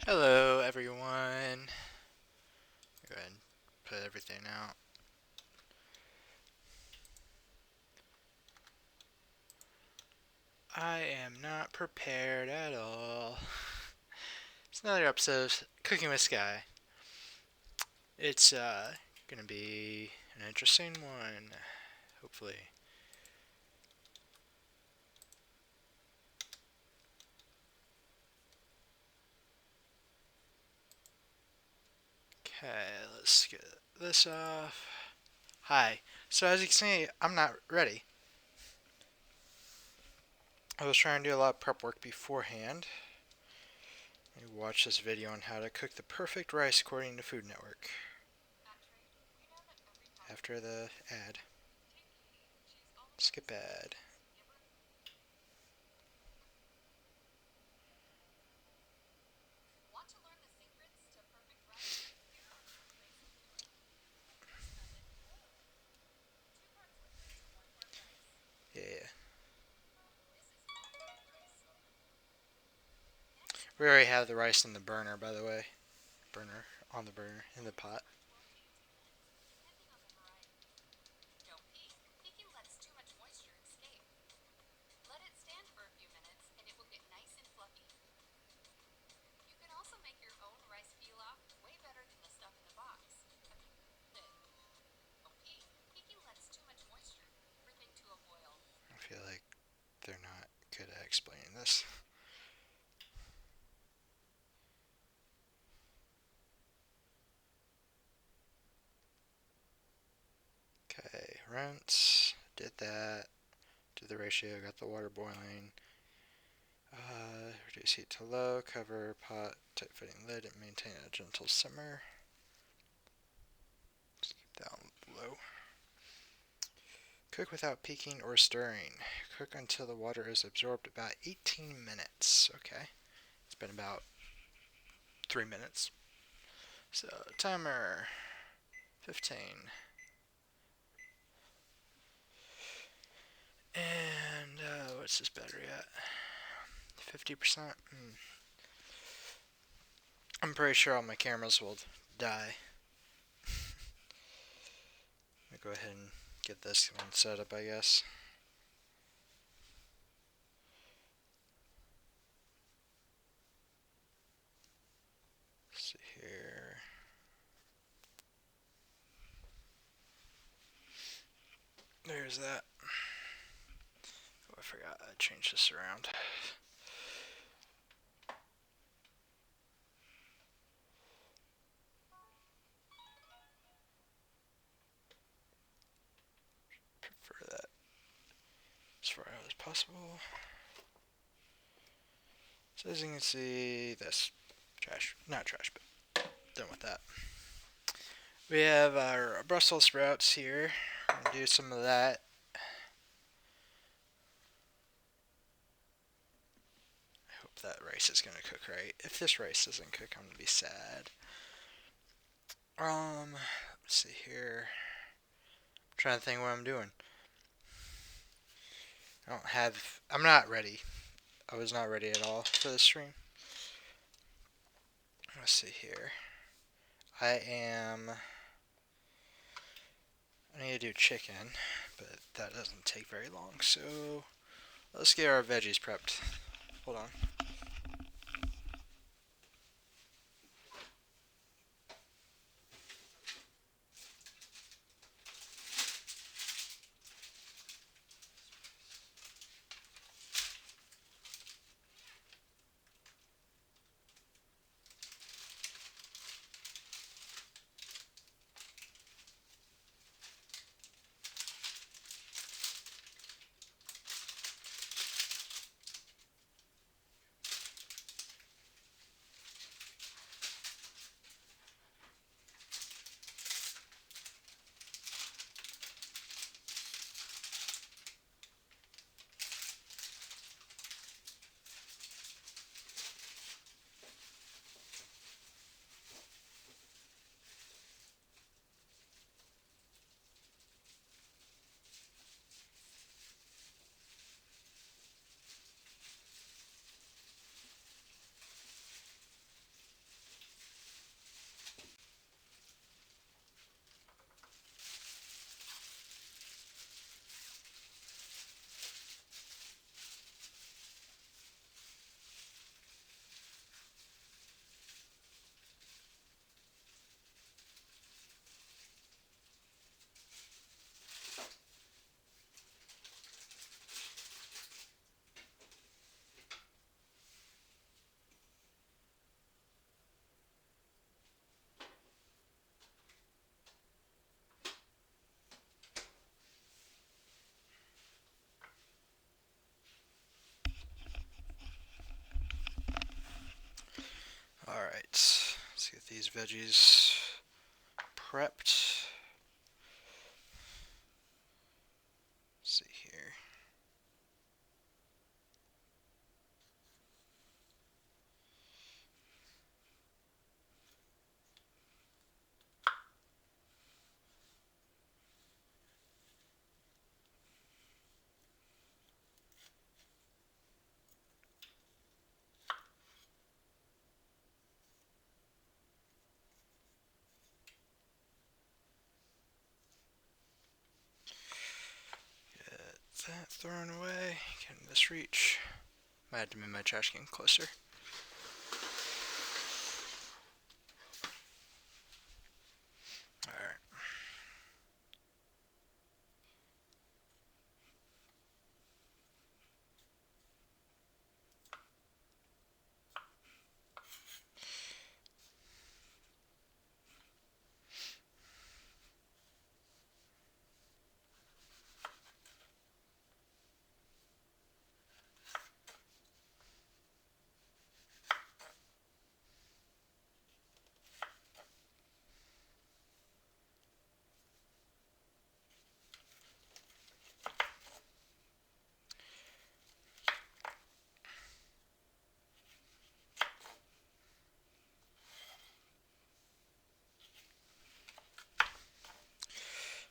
Hello, everyone. Go ahead and put everything out. I am not prepared at all. It's another episode of Cooking with Sky. It's gonna be an interesting one, hopefully. Okay, let's get this off. Hi. So as you can see, I'm not ready. I was trying to do a lot of prep work beforehand. I watched this video on how to cook the perfect rice according to Food Network. After the ad. Skip ad. Yeah. We already have the rice in the burner, by the way. Burner, on the burner, in the pot. I feel like they're not good at explaining this. Okay, rinse. Did that. Did the ratio, got the water boiling. Reduce heat to low, cover pot, tight fitting lid, and maintain a gentle simmer. Just keep down low. Cook without peeking or stirring. Cook until the water is absorbed about 18 minutes. Okay, it's been about 3 minutes. So, timer 15. And what's this battery at? 50%? I'm pretty sure all my cameras will die. Let me go ahead and get this one set up, I guess. Let's see here. There's that. Oh, I forgot I changed this around. Prefer that as far out as possible. So as you can see, this trash, not trash, but done with that. We have our Brussels sprouts here. I'm gonna do some of that. I hope that rice is gonna cook right. If this rice doesn't cook, I'm gonna be sad. Let's see here. I'm trying to think what I'm doing. I'm not ready. I was not ready at all for the stream. Let's see here. I need to do chicken, but that doesn't take very long, so let's get our veggies prepped. Hold on. Get these veggies prepped. Let's see here. Get that thrown away. Get in this reach. Might have to move my trash can closer. Alright.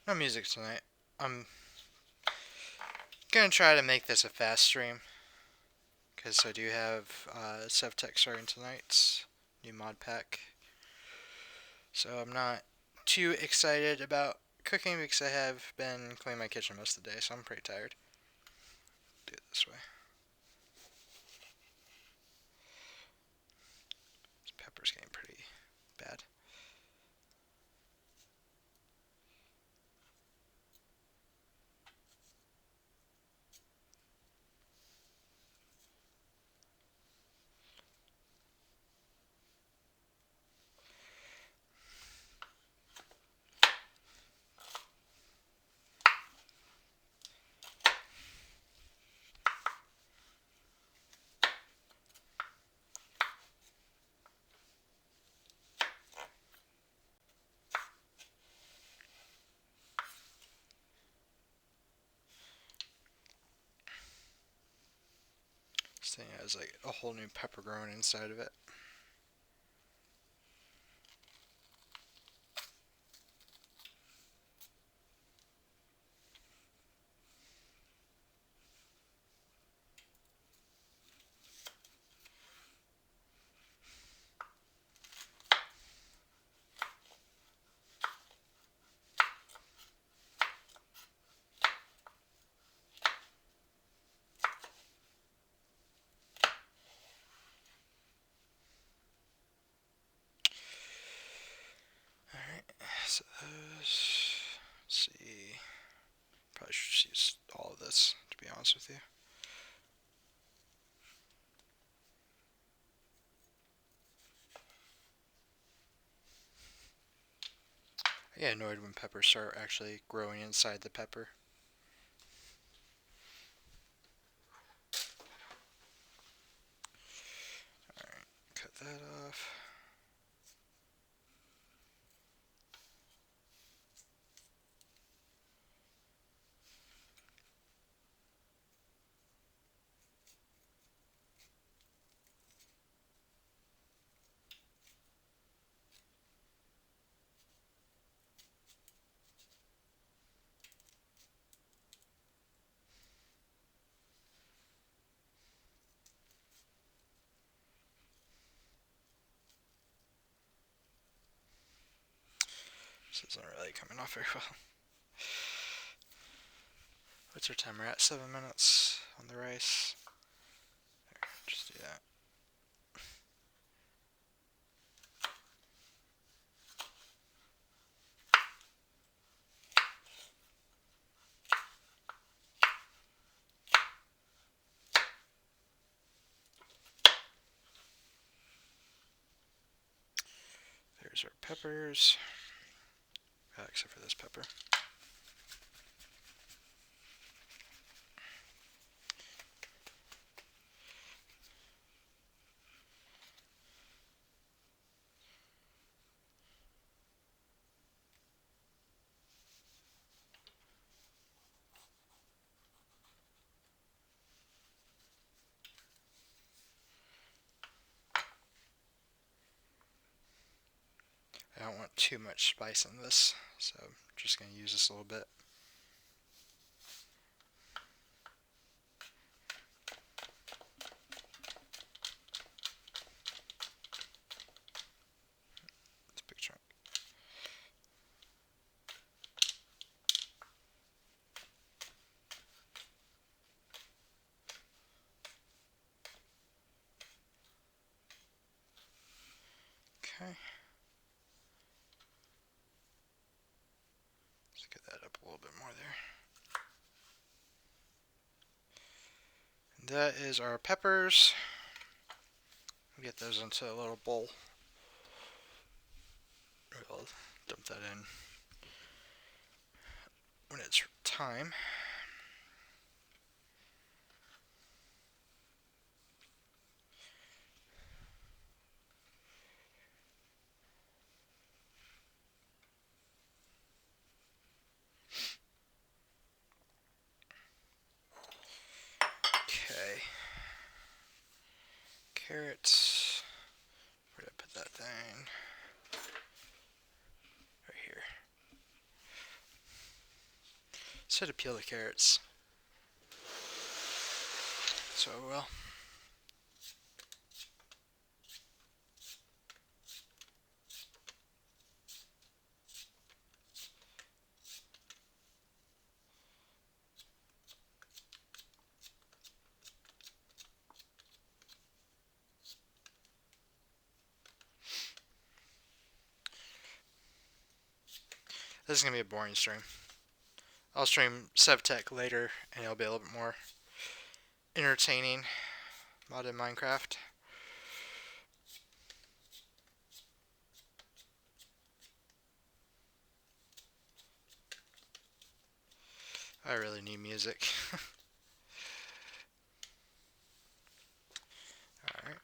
No music tonight. I'm gonna try to make this a fast stream, because I do have Sevtech starting tonight's new mod pack. So I'm not too excited about cooking because I have been cleaning my kitchen most of the day, so I'm pretty tired. Do it this way. This pepper's getting pretty bad. This thing has like a whole new pepper growing inside of it. So let's see. Probably should use all of this, to be honest with you. I get annoyed when peppers start actually growing inside the pepper. Alright, cut that off. This isn't really coming off very well. What's our timer at? 7 minutes on the rice. There, just do that. There's our peppers. Except for this pepper. I don't want too much spice in this, so I'm just going to use this a little bit. It's a big chunk. Okay. Let's get that up a little bit more there. And that is our peppers. We'll get those into a little bowl. We'll dump that in when it's time. Okay. Carrots. Where did I put that thing? Right here. So to peel the carrots. So well. This is going to be a boring stream. I'll stream SevTech later, and it'll be a little bit more entertaining. Modded Minecraft. I really need music. Alright.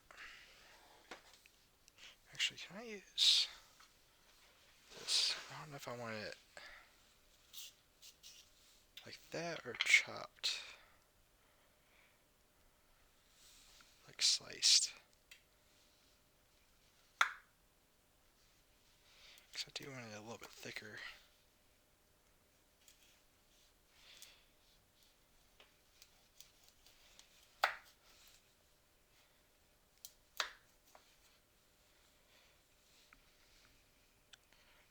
Actually, can I use this? I don't know if I want it like that or chopped. Like sliced. Because I do want it a little bit thicker.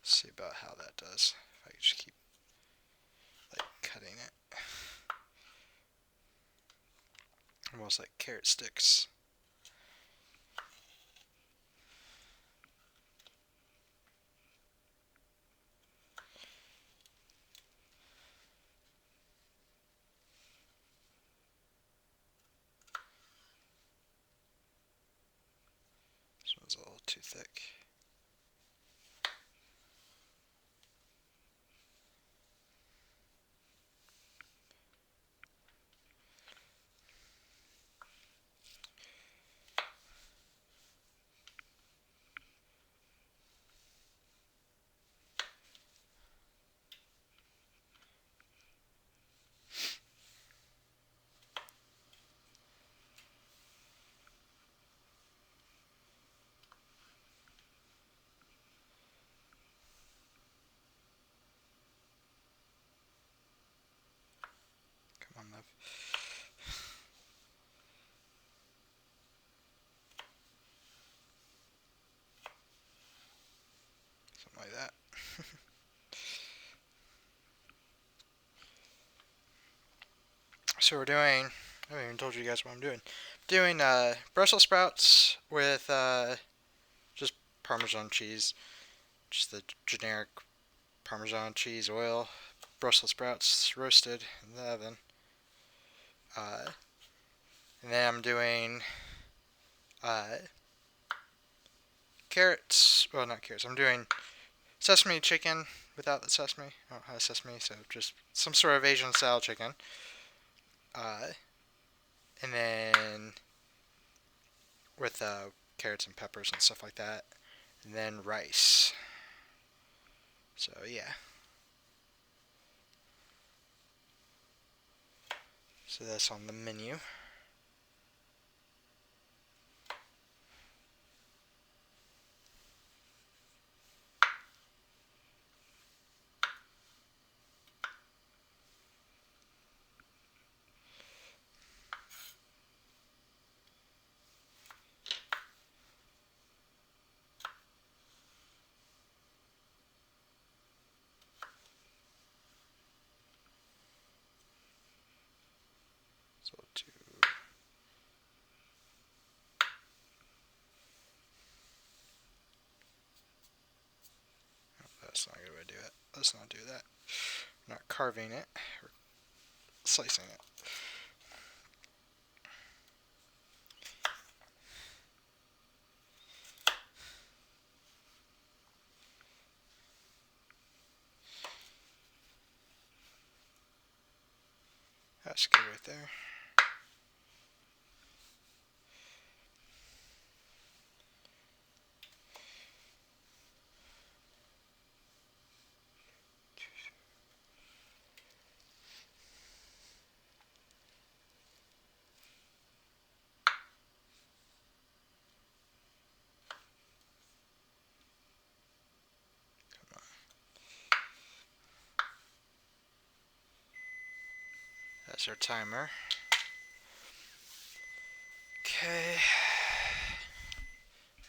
See about how that does. If I could just keep like cutting it. Almost like carrot sticks. This one's a little too thick. Come on, love. Something like that. So we're doing, I haven't even told you guys what I'm doing. Doing Brussels sprouts with just Parmesan cheese. Just the generic Parmesan cheese oil. Brussels sprouts roasted in the oven. And then I'm doing carrots. Well, not carrots. I'm doing sesame chicken without the sesame. I don't have sesame, so just some sort of Asian style chicken. And then with carrots and peppers and stuff like that. And then rice. So yeah. So that's on the menu. So we'll do. That's not a good way to do it. Let's not do that. We're not carving it, we're slicing it. That's good right there. That's our timer. Okay.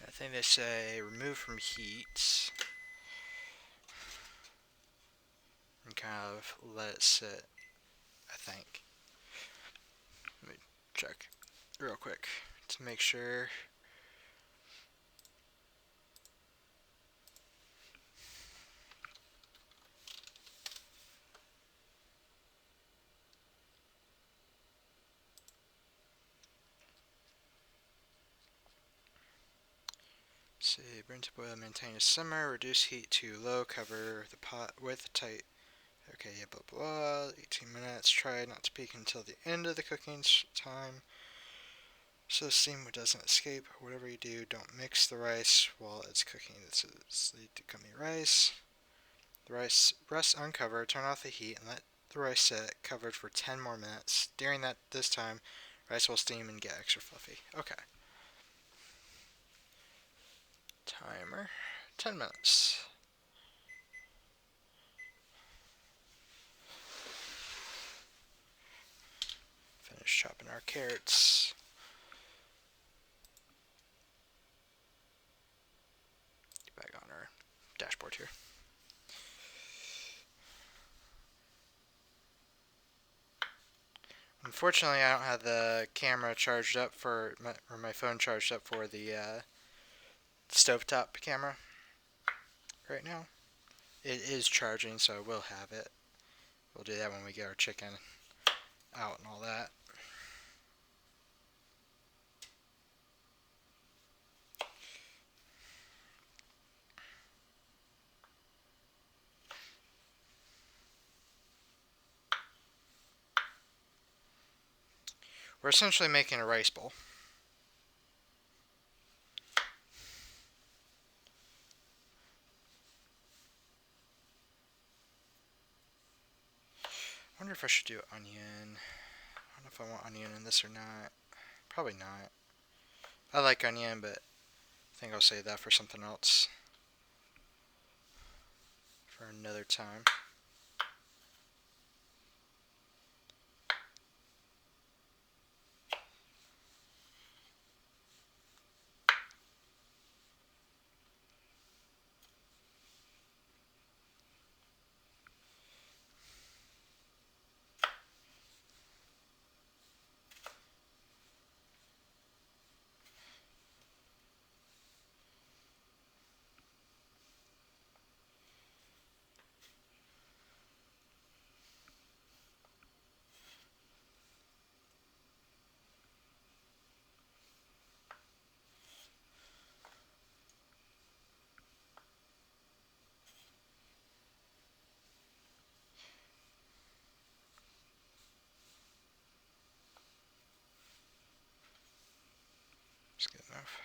I think they say remove from heat and kind of let it sit, I think. Let me check real quick to make sure. See, bring to boil, maintain a simmer, reduce heat to low, cover the pot with a tight. Okay, yeah, blah blah. 18 minutes. Try not to peek until the end of the cooking time, so the steam doesn't escape. Whatever you do, don't mix the rice while it's cooking. This is the gummy rice. The rice rests uncovered. Turn off the heat and let the rice sit covered for 10 more minutes. During this time, rice will steam and get extra fluffy. Okay. Timer. 10 minutes. Finish chopping our carrots. Get back on our dashboard here. Unfortunately, I don't have the camera charged up for my phone charged up for the stovetop camera right now. It is charging, so I will have it. We'll do that when we get our chicken out and all that. We're essentially making a rice bowl. I wonder if I should do onion. I don't know if I want onion in this or not. Probably not. I like onion, but I think I'll save that for something else. For another time. It's good enough.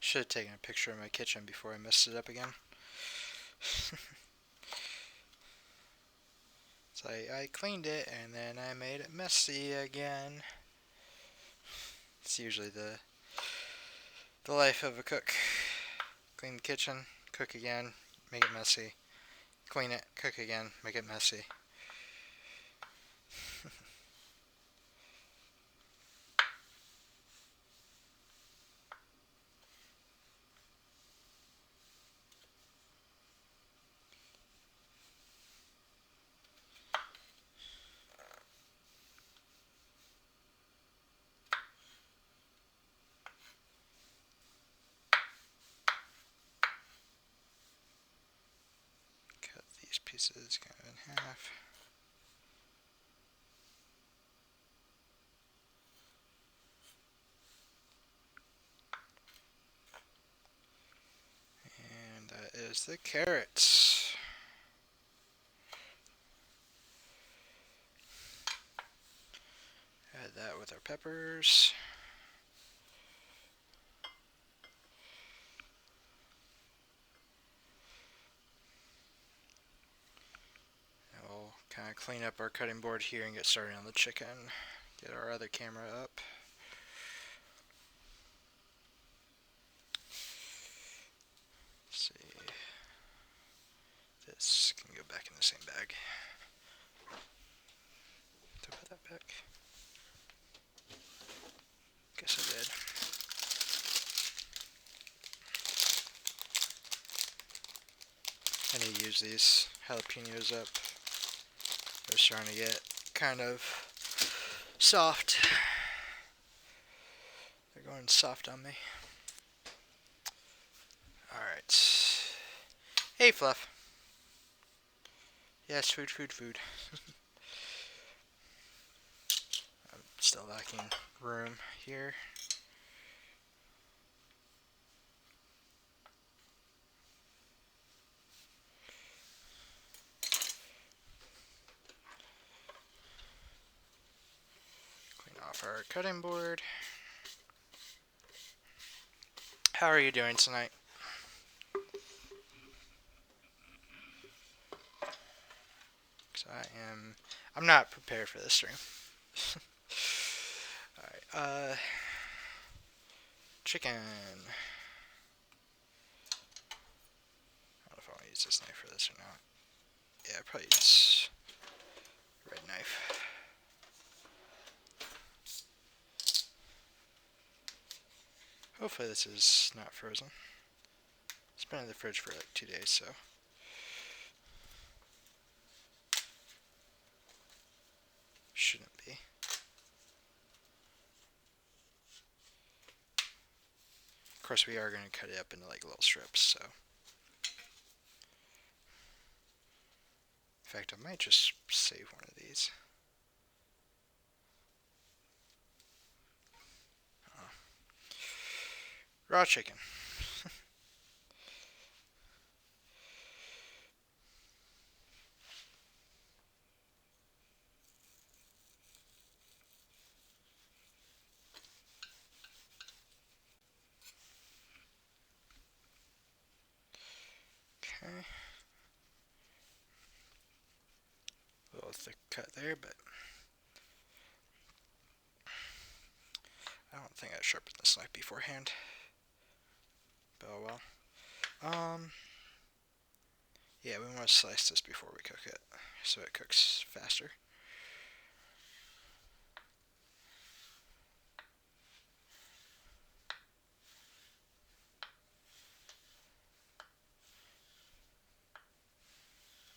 Should have taken a picture of my kitchen before I messed it up again. So I cleaned it and then I made it messy again. It's usually the life of a cook. Clean the kitchen, cook again, make it messy. Clean it, cook again, make it messy. Cut these pieces kind of in half. And that is the carrots. Add that with our peppers. And we'll kind of clean up our cutting board here and get started on the chicken. Get our other camera up. Let's see. This can go back in the same bag. Did I put that back? Guess I did. I need to use these jalapenos up. They're starting to get kind of soft. They're going soft on me. Alright. Hey, Fluff. Yes, food, food, food. I'm still lacking room here. Clean off our cutting board. How are you doing tonight? I'm not prepared for this stream. Alright, chicken. I don't know if I want to use this knife for this or not. Yeah, probably use red knife. Hopefully this is not frozen. It's been in the fridge for like 2 days, so. Shouldn't be. Of course, we are going to cut it up into like little strips, so. In fact, I might just save one of these. Oh. Raw chicken. Okay. A little thick cut there, but I don't think I sharpened this knife beforehand. But oh well. Yeah, we want to slice this before we cook it, so it cooks faster.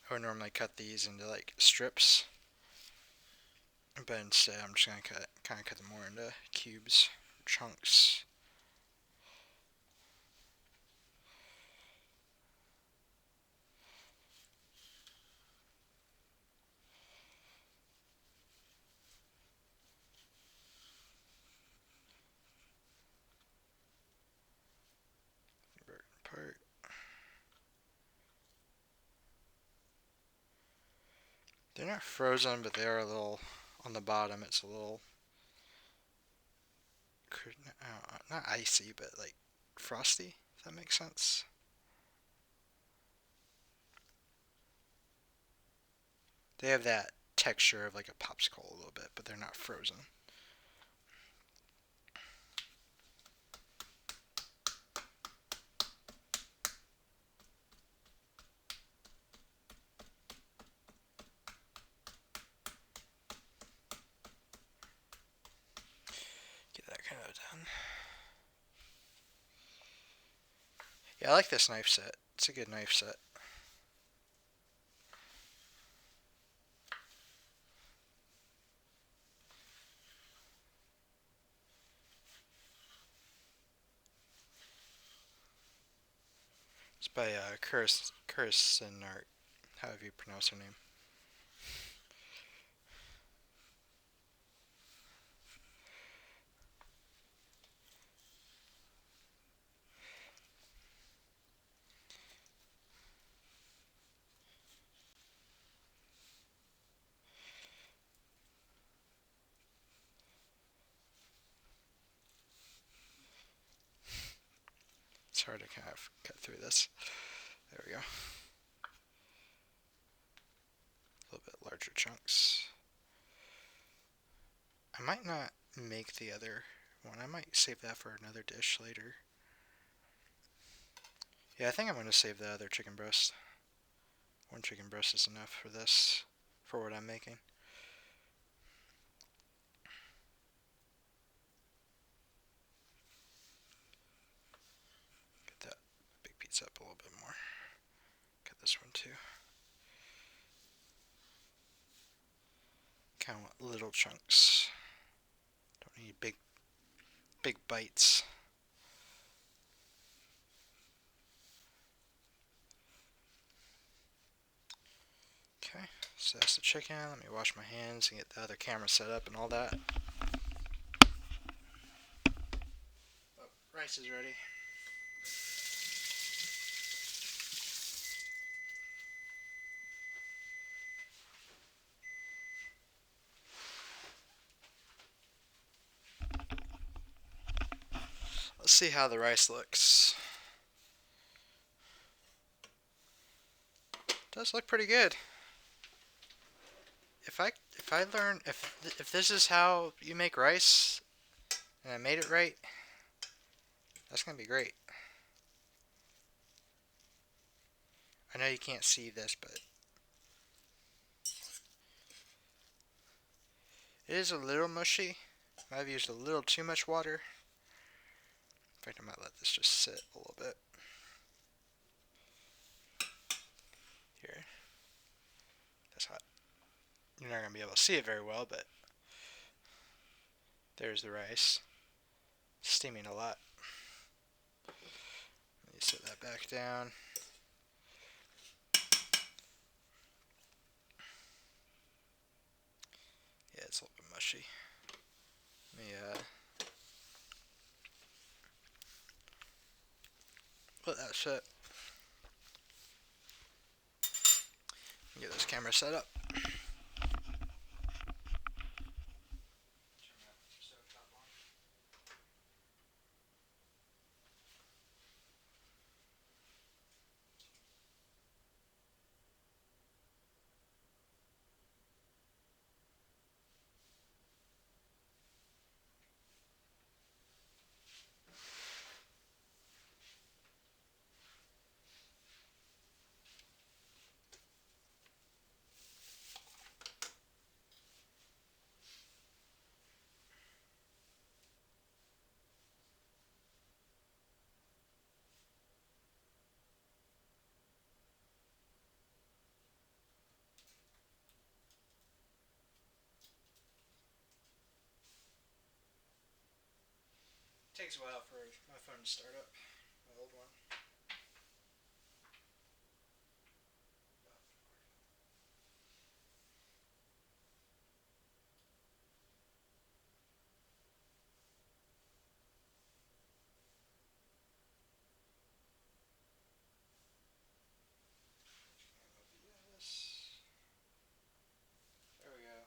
I would normally cut these into like strips, but instead I'm just gonna kind of cut them more into cubes, chunks. Part. They're not frozen, but they are a little on the bottom. It's a little not icy, but like frosty. If that makes sense. They have that texture of like a popsicle a little bit, but they're not frozen. Get that kind of done. Yeah, I like this knife set. It's a good knife set. It's by Curison Art, however you pronounce her name. It's hard to kind of cut through this. There we go. A little bit larger chunks. I might not make the other one. I might save that for another dish later. Yeah, I think I'm going to save the other chicken breast. One chicken breast is enough for this, for what I'm making. Get that big pizza up a little bit more. Cut this one too. Kind of want little chunks. Don't need big bites. Okay, so that's the chicken. Let me wash my hands and get the other camera set up and all that. Oh, rice is ready. Let's see how the rice looks. It does look pretty good. If I learn if this is how you make rice and I made it right, that's gonna be great. I know you can't see this, but it is a little mushy. I've used a little too much water. In fact, I might let this just sit a little bit. Here. That's hot. You're not going to be able to see it very well, but there's the rice. Steaming a lot. Let me set that back down. Yeah, it's a little bit mushy. Let me let that sit. Get this camera set up. Takes a while for my phone to start up. My old one. There we go.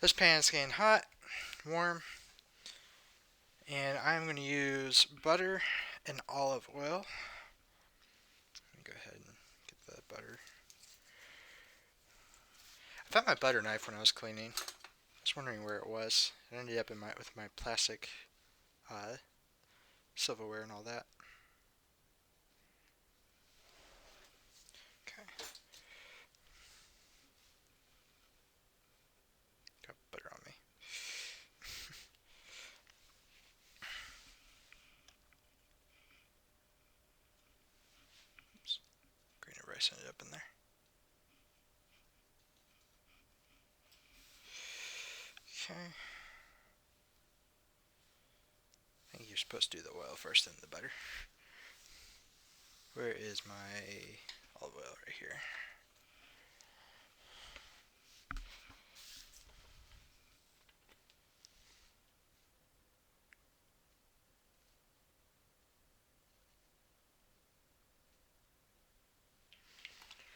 This pan is getting hot, warm, and I'm going to use butter and olive oil. Let me go ahead and get the butter. I found my butter knife when I was cleaning. I was wondering where it was. It ended up with my plastic silverware and all that. Okay. Got butter on me. Oops. Grain of rice ended up in there. Okay. I think you're supposed to do the oil first, then the butter. Where is my olive oil? Right here.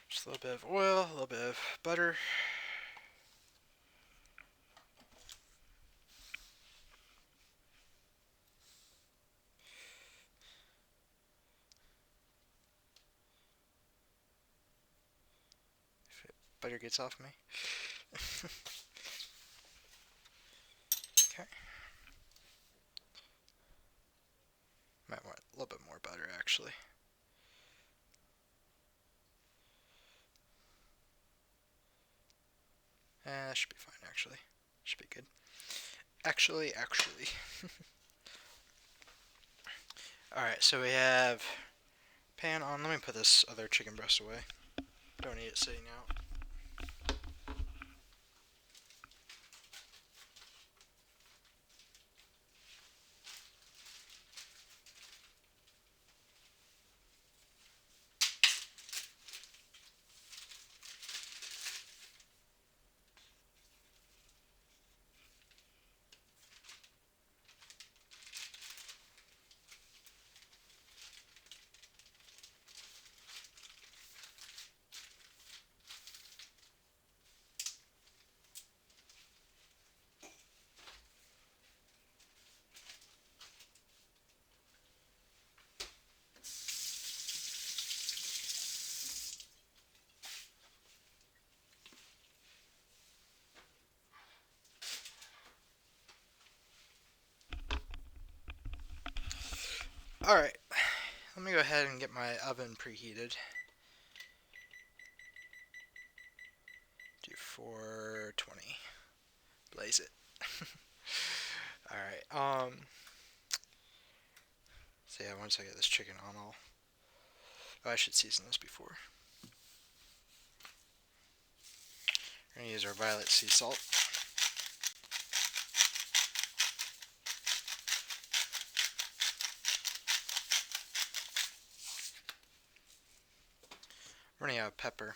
Just a little bit of oil, a little bit of butter. If butter gets off me. Okay. Might want a little bit more butter actually. That should be fine actually. Should be good. Actually. Alright, so we have pan on. Let me put this other chicken breast away. Don't need it sitting out. Alright, let me go ahead and get my oven preheated. Do 420. Blaze it. Alright, so yeah, once I get this chicken on, I should season this before. We're gonna use our violet sea salt. Running out of pepper.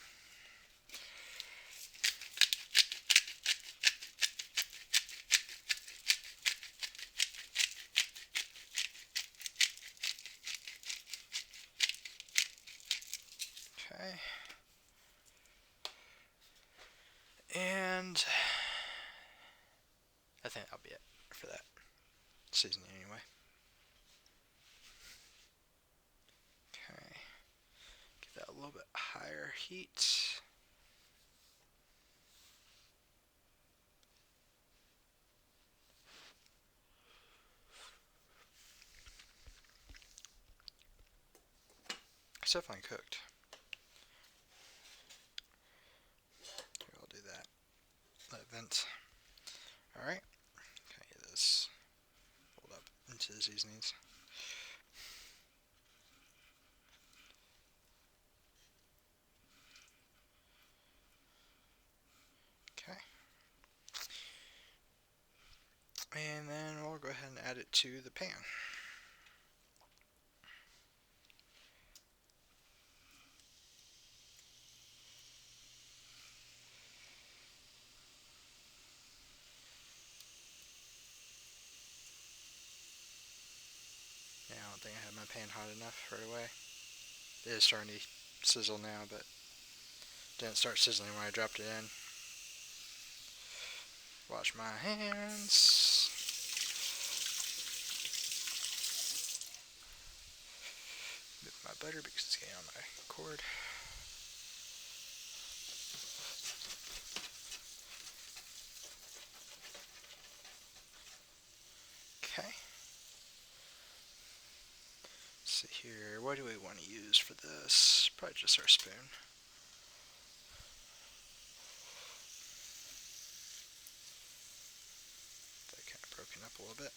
Okay. And I think that'll be it for that seasoning anyway. Okay. Give that a little bit higher heat. It's definitely cooked. Here, I'll do that. Let it vent. Alright. Okay, get this rolled up into the seasonings. Okay. And then we'll go ahead and add it to the pan. Yeah, I don't think I had my pan hot enough right away. It is starting to sizzle now, but didn't start sizzling when I dropped it in. Wash my hands. Move my butter because it's getting on my cord. Okay. Let's see here. What do we want to use for this? Probably just our spoon. That kind of broken up a little bit.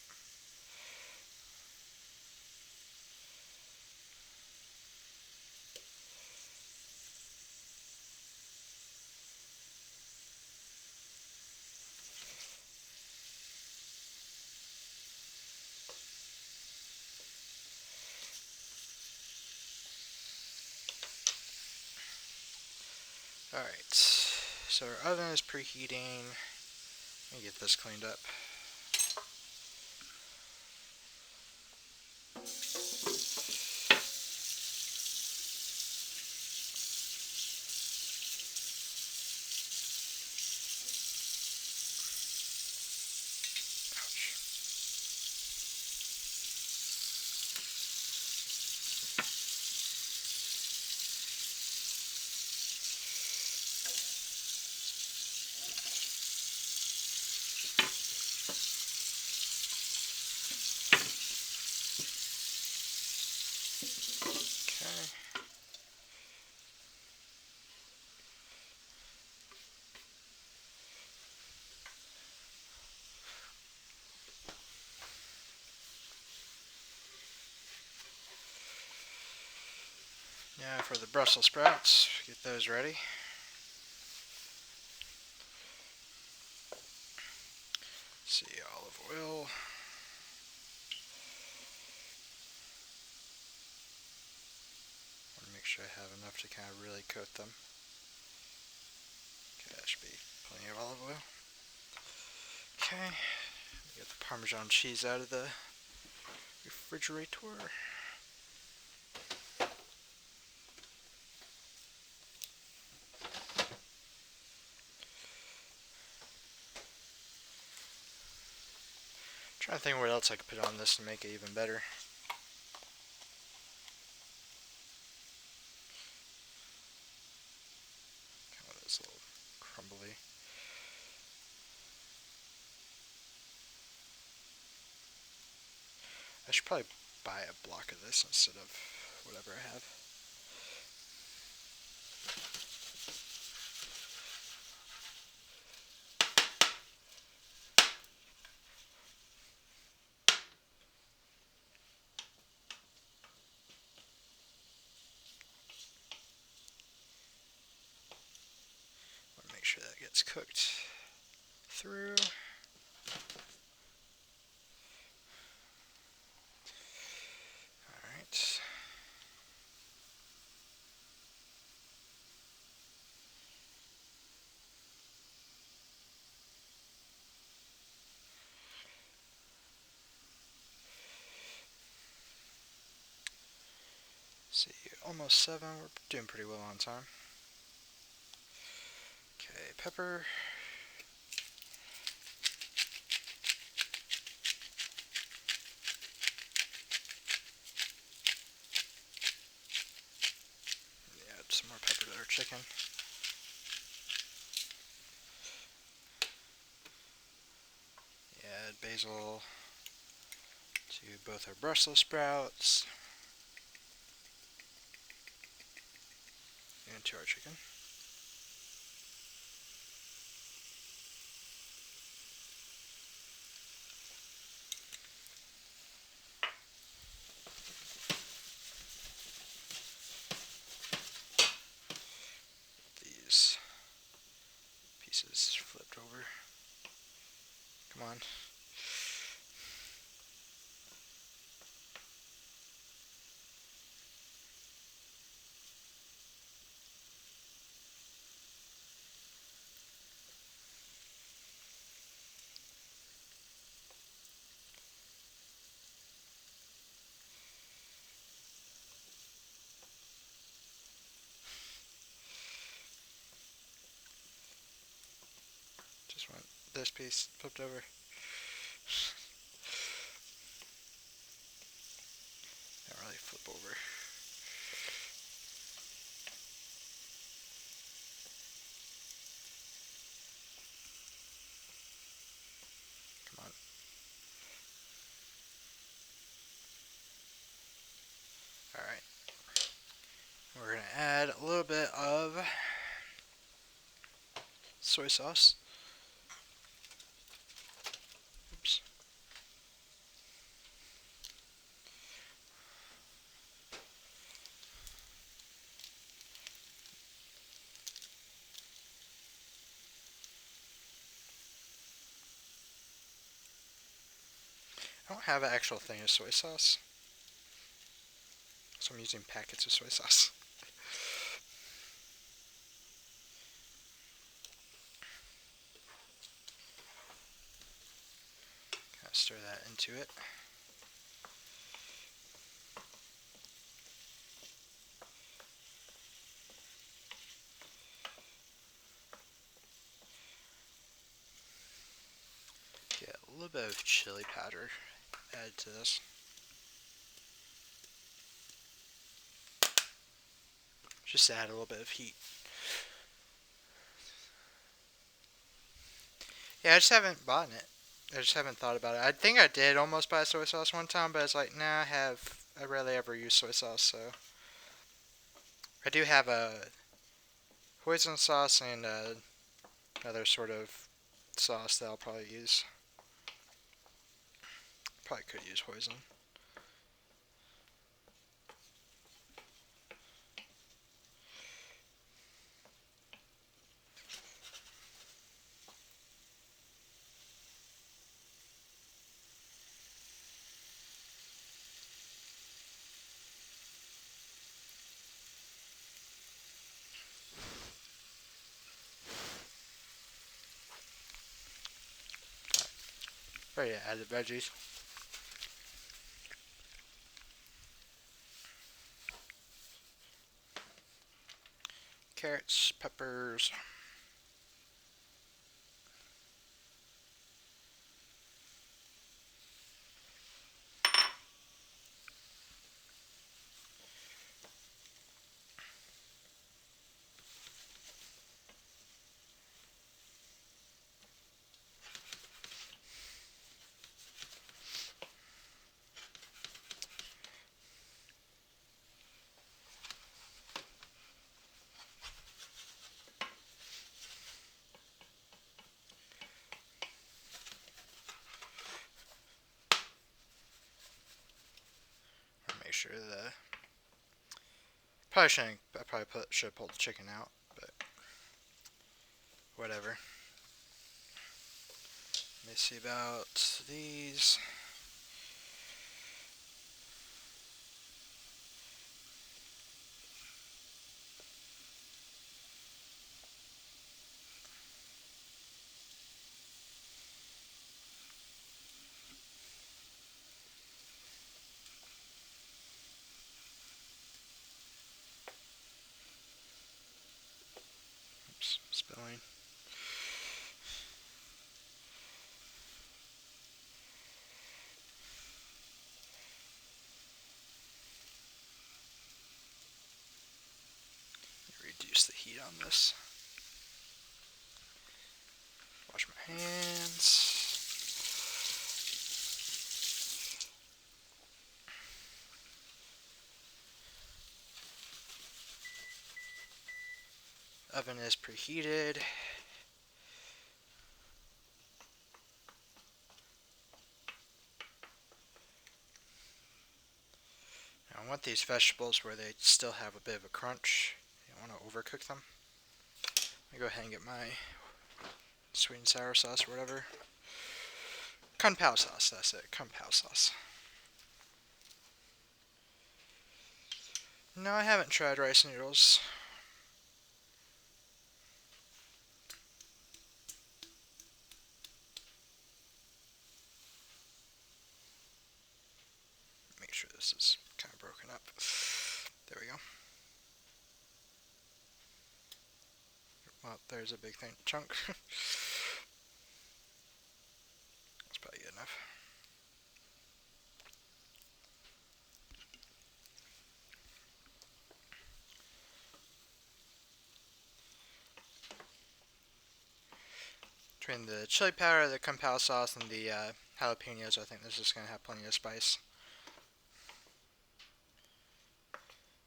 Alright, so our oven is preheating. Let me get this cleaned up. Ouch. Okay. Now for the Brussels sprouts, get those ready. Let's see, olive oil. Want to make sure I have enough to kind of really coat them. Okay, that should be plenty of olive oil. Okay, get the Parmesan cheese out of the refrigerator. Trying to think what else I could put on this to make it even better. Kind of this little crumbly. I should probably buy a block of this instead of whatever I have. Want to make sure that gets cooked through. Alright. See, almost 7. We're doing pretty well on time. Okay, pepper. Add some more pepper to our chicken. Add basil to both our Brussels sprouts and to our chicken. These pieces flipped over. Come on. Just want this piece flipped over. Not really flip over. Come on. Alright. We're going to add a little bit of soy sauce. Oops. I don't have an actual thing of soy sauce, so I'm using packets of soy sauce. Kind of stir that into it. Get a little bit of chili powder added to this. Just to add a little bit of heat. Yeah, I just haven't bought it. I just haven't thought about it. I think I did almost buy soy sauce one time, but it's like, nah, I rarely ever use soy sauce, so. I do have a hoisin sauce and another sort of sauce that I'll probably use. Probably could use hoisin. Ready to add the veggies. Carrots, peppers. Make sure the I probably should pull the chicken out, but whatever. Let me see about these. Oops, spilling. Reduce the heat on this. Wash my hands. Oven is preheated. Now I want these vegetables where they still have a bit of a crunch. I don't want to overcook them. I go ahead and get my sweet and sour sauce or whatever. Kung Pao sauce, that's it. Kung Pao sauce. No, I haven't tried rice noodles. Make sure this is kind of broken up. There we go. Well, there's a big thing chunk. Between the chili powder, the kung pao sauce, and the jalapenos, I think this is going to have plenty of spice.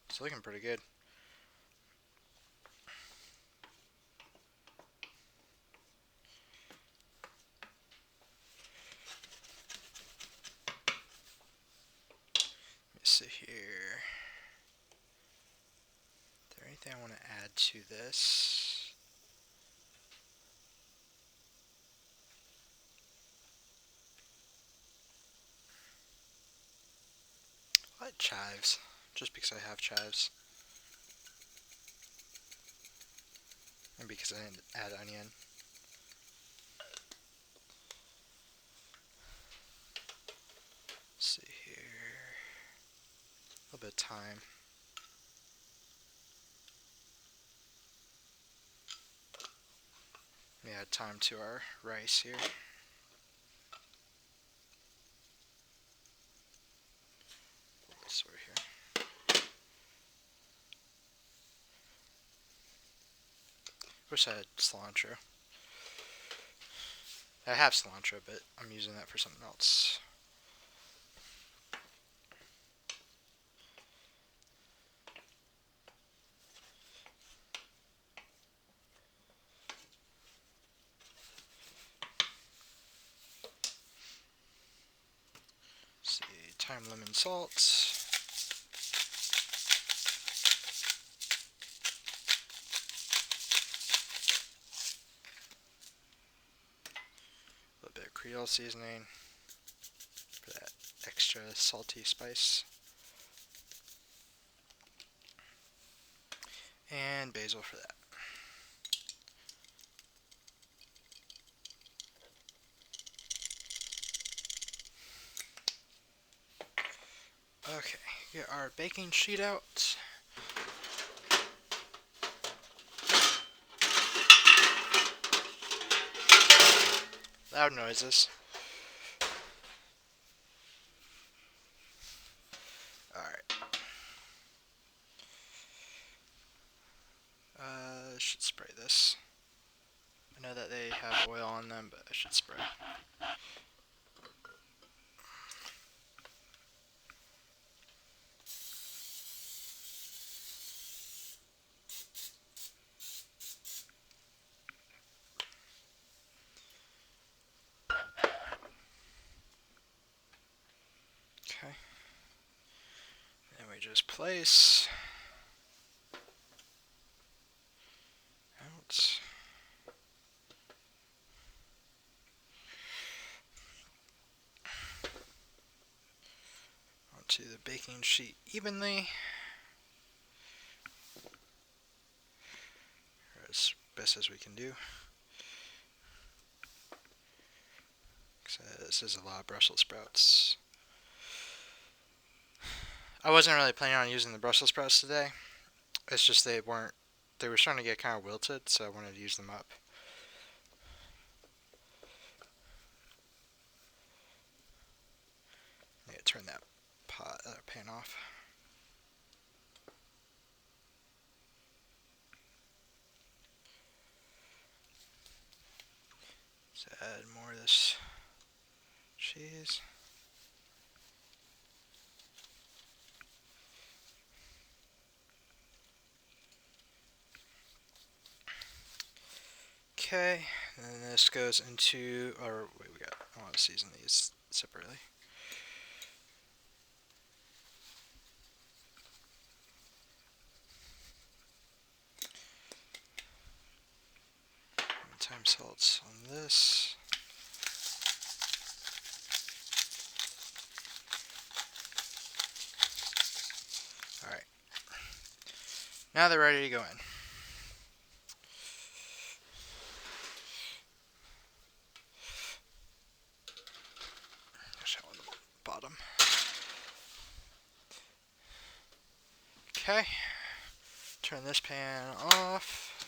It's looking pretty good. Let me see here. Is there anything I want to add to this? I like chives, just because I have chives. And because I didn't add onion. Let's see here. A little bit of thyme. Let me add thyme to our rice here. This over here. Wish I had cilantro. I have cilantro, but I'm using that for something else. Let's see, thyme, lemon, salt. A little bit of Creole seasoning for that extra salty spice. And basil for that. Okay, get our baking sheet out. Loud noises. Alright. Should spray this. I know that they have oil on them, but I should spray. Okay. Then we just place out. Onto the baking sheet evenly. As best as we can do. This is a lot of Brussels sprouts. I wasn't really planning on using the Brussels sprouts today. It's just they were starting to get kind of wilted, so I wanted to use them up. I need to turn that pan off. Let's add more of this cheese. Okay, and then this goes into, or wait, I want to season these separately. Thyme salts on this. Alright. Now they're ready to go in. On the bottom. Okay. Turn this pan off.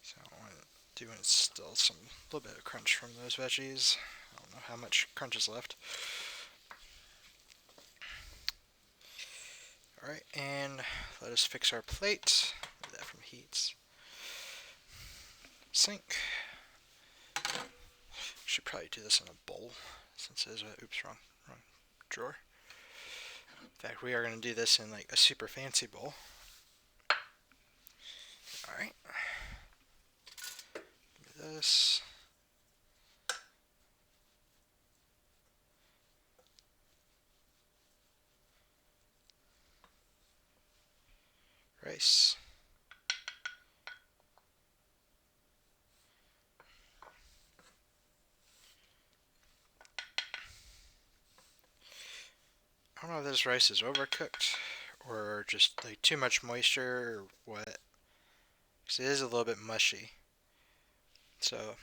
So what I'm doing is still some little bit of crunch from those veggies. I don't know how much crunch is left. Alright, and let us fix our plate. Move that from heats. sink. Should probably do this in a bowl since it is a, oops, wrong drawer. In fact, we are going to do this in like a super fancy bowl. Alright. This. Rice. I don't know if this rice is overcooked or just like too much moisture or what. Because it is a little bit mushy. So,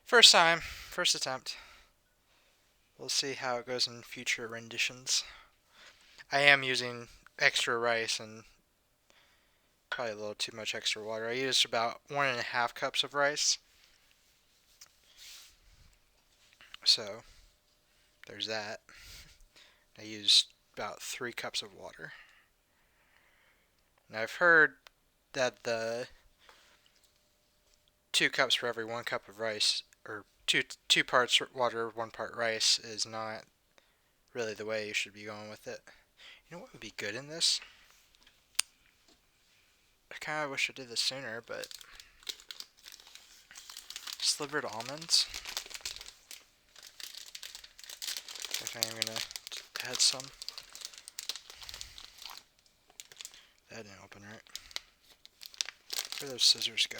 first time, first attempt. We'll see how it goes in future renditions. I am using extra rice and probably a little too much extra water. I used about 1.5 cups of rice. So, there's that. I used about 3 cups of water. Now I've heard that the 2 cups for every 1 cup of rice, or two parts water, 1 part rice, is not really the way you should be going with it. You know what would be good in this? I kind of wish I did this sooner, but slivered almonds. I think I'm gonna add some. That didn't open right. Where'd those scissors go?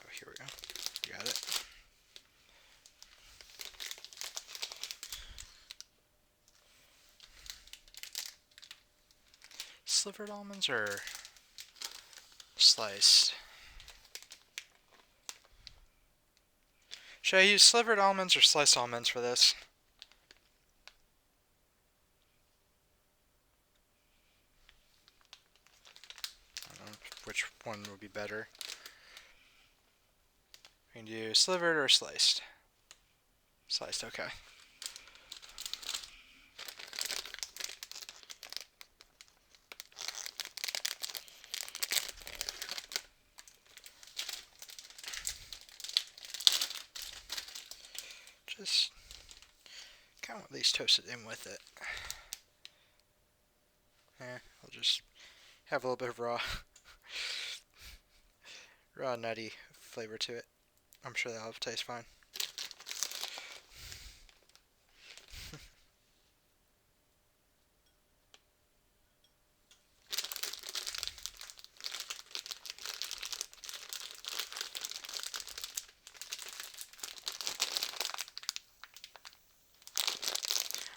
Oh, here we go. Got it. Slivered almonds or sliced? Should I use slivered almonds or sliced almonds for this? I don't know which one would be better. We can do slivered or sliced. Sliced, okay. Just kind of want these toasted in with it. I'll just have a little bit of raw nutty flavor to it. I'm sure that'll taste fine.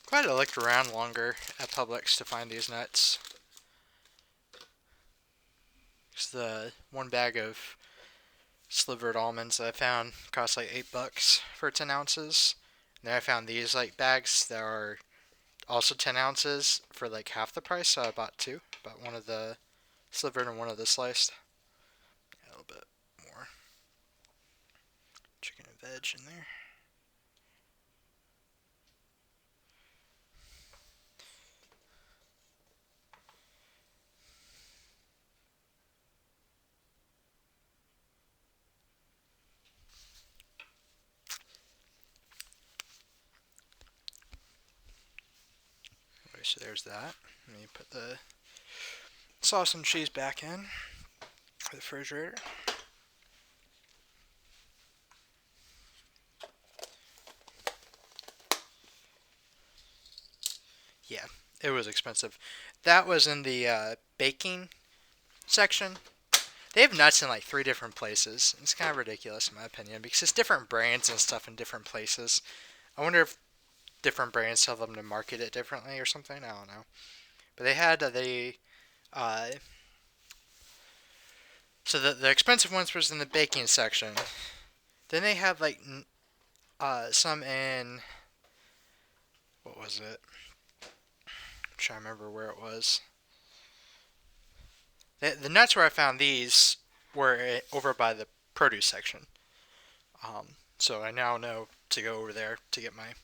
Glad I looked around longer at Publix to find these nuts. Because the 1 bag of slivered almonds that I found cost like $8 for 10 ounces. And then I found these like bags that are also 10 ounces for like half the price, so I bought 2. Bought one of the slivered and one of the sliced. A little bit more chicken and veg in there. Okay, so there's that. Let me put the sauce and cheese back in the refrigerator. Yeah, it was expensive. That was in the baking section. They have nuts in like 3 different places. It's kind of ridiculous in my opinion because it's different brands and stuff in different places. I wonder if different brands tell them to market it differently or something. I don't know. But they had so the expensive ones was in the baking section. Then they have like some in, what was it? I'm trying to remember where it was. The nuts where I found these were over by the produce section. So I now know to go over there to get my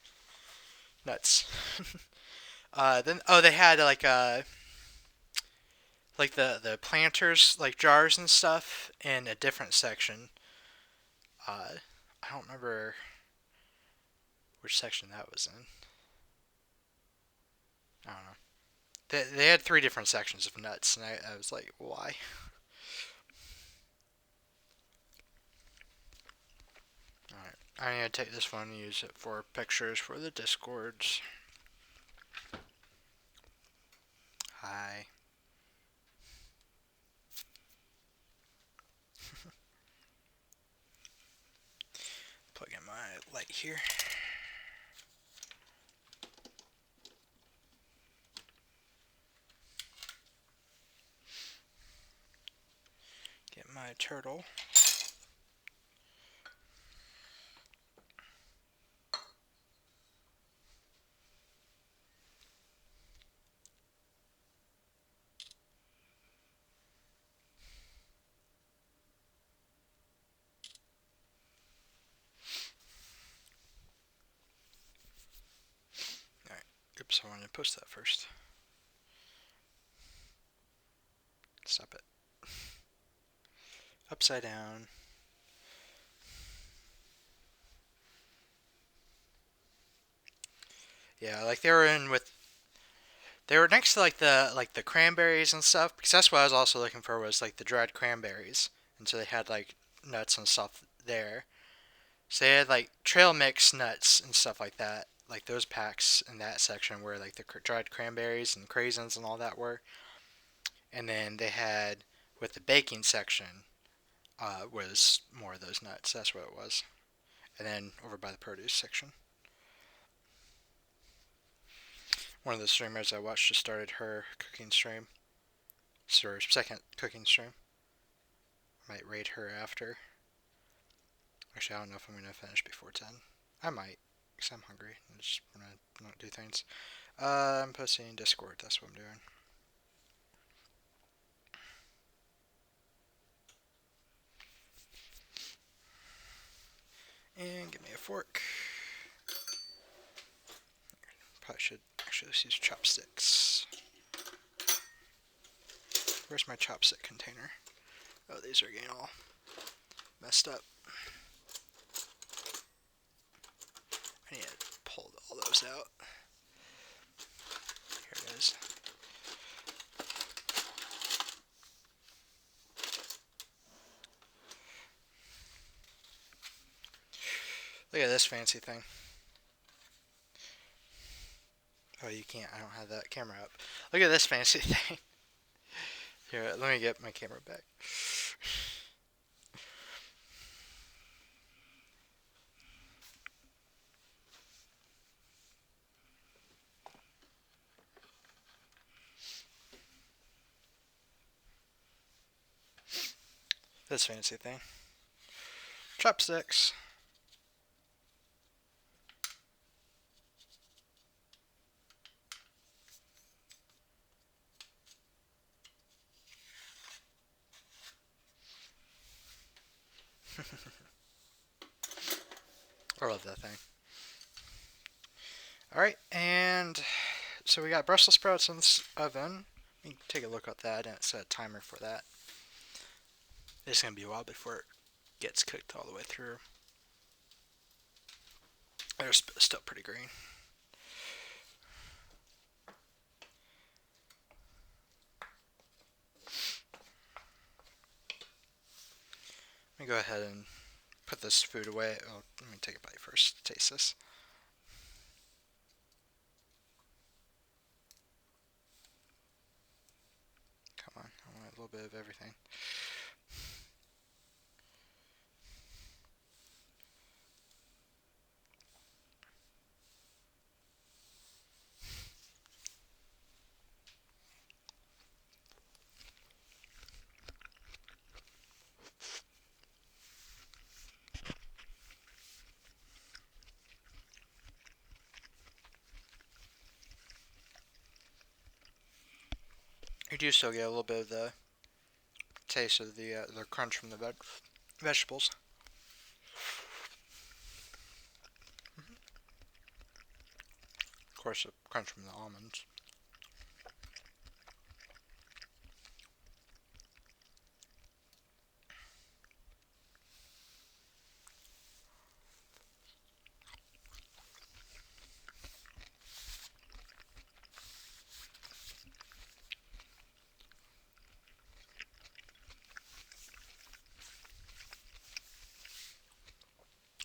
nuts. Then they had like like the planters, like jars and stuff, in a different section. I don't remember which section that was in. I don't know. They had three different sections of nuts, and I was like, why? Alright, I need to take this one and use it for pictures for the Discords. Hi. Plug in my light here. Get my turtle. Alright, oops, I wanted to post that first. Stop it. Upside down. Yeah, like they were next to like the cranberries and stuff, because that's what I was also looking for, was like the dried cranberries. And so they had like nuts and stuff there. So they had like trail mix nuts and stuff like that. Like those packs in that section where like the dried cranberries and craisins and all that were. And then they had, with the baking section, was more of those nuts. That's what it was. And then over by the produce section. One of the streamers I watched just started her cooking stream. It's her second cooking stream. I might raid her after. Actually, I don't know if I'm going to finish before 10. I might, because I'm hungry. I just want to not do things. I'm posting in Discord. That's what I'm doing. And give me a fork. Probably should actually just use chopsticks. Where's my chopstick container? Oh, these are getting all messed up. I need to pull all those out. Here it is. Look at this fancy thing. Oh, you can't. I don't have that camera up. Look at this fancy thing. Here, let me get my camera back. This fancy thing. Chopsticks. I love that thing. Alright, and so we got Brussels sprouts in this oven. You can take a look at that, and it set a timer for that. It's going to be a while before it gets cooked all the way through. They're still pretty green. Let me go ahead and put this food away. Oh, let me take a bite first. Taste this. Come on, I want a little bit of everything. You do still get a little bit of the taste of the crunch from the vegetables. Of course, the crunch from the almonds.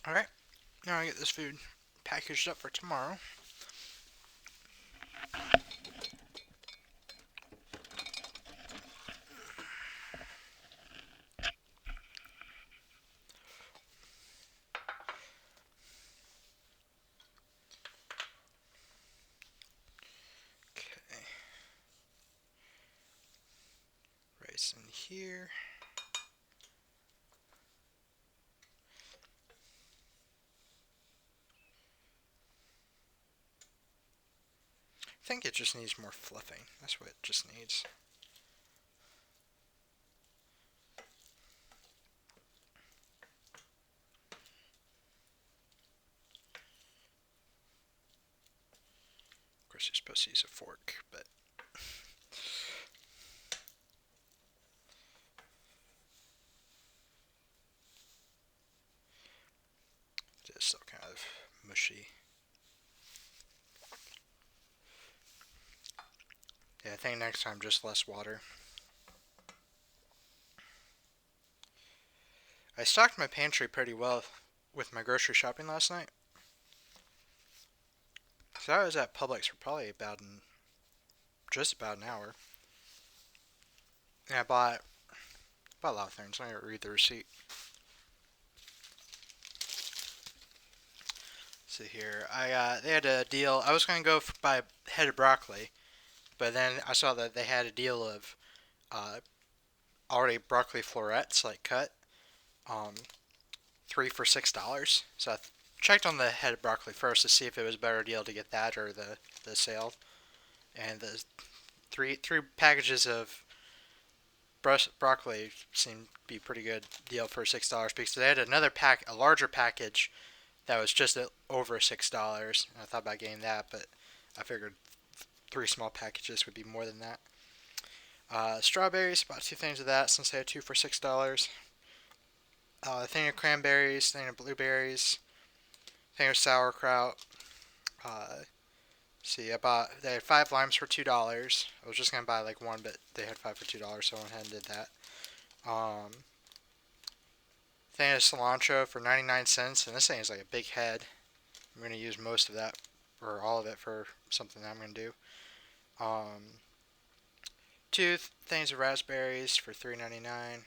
Alright, now I get this food packaged up for tomorrow. Okay. Rice in here. I think it just needs more fluffing. That's what it just needs. Of course, you're supposed to use a fork, but it is still kind of mushy. Yeah, I think next time just less water. I stocked my pantry pretty well with my grocery shopping last night. So I was at Publix for probably just about an hour. And I bought a lot of things. I'm going to read the receipt. See here. They had a deal. I was going to go buy a head of broccoli, but then I saw that they had a deal of already broccoli florets, like cut, um, 3 for $6. So I checked on the head of broccoli first to see if it was a better deal to get that or the sale. And the three packages of broccoli seemed to be a pretty good deal for $6 because they had another a larger package that was just over $6. And I thought about getting that, but I figured 3 small packages would be more than that. Strawberries, bought 2 things of that since they had 2 for $6. A thing of cranberries, thing of blueberries, thing of sauerkraut. They had 5 limes for $2. I was just gonna buy like one, but they had 5 for $2, so I went ahead and did that. Thing of cilantro for 99 cents, and this thing is like a big head. I'm gonna use most of that, or all of it, for something that I'm gonna do. 2 things of raspberries for $3.99. I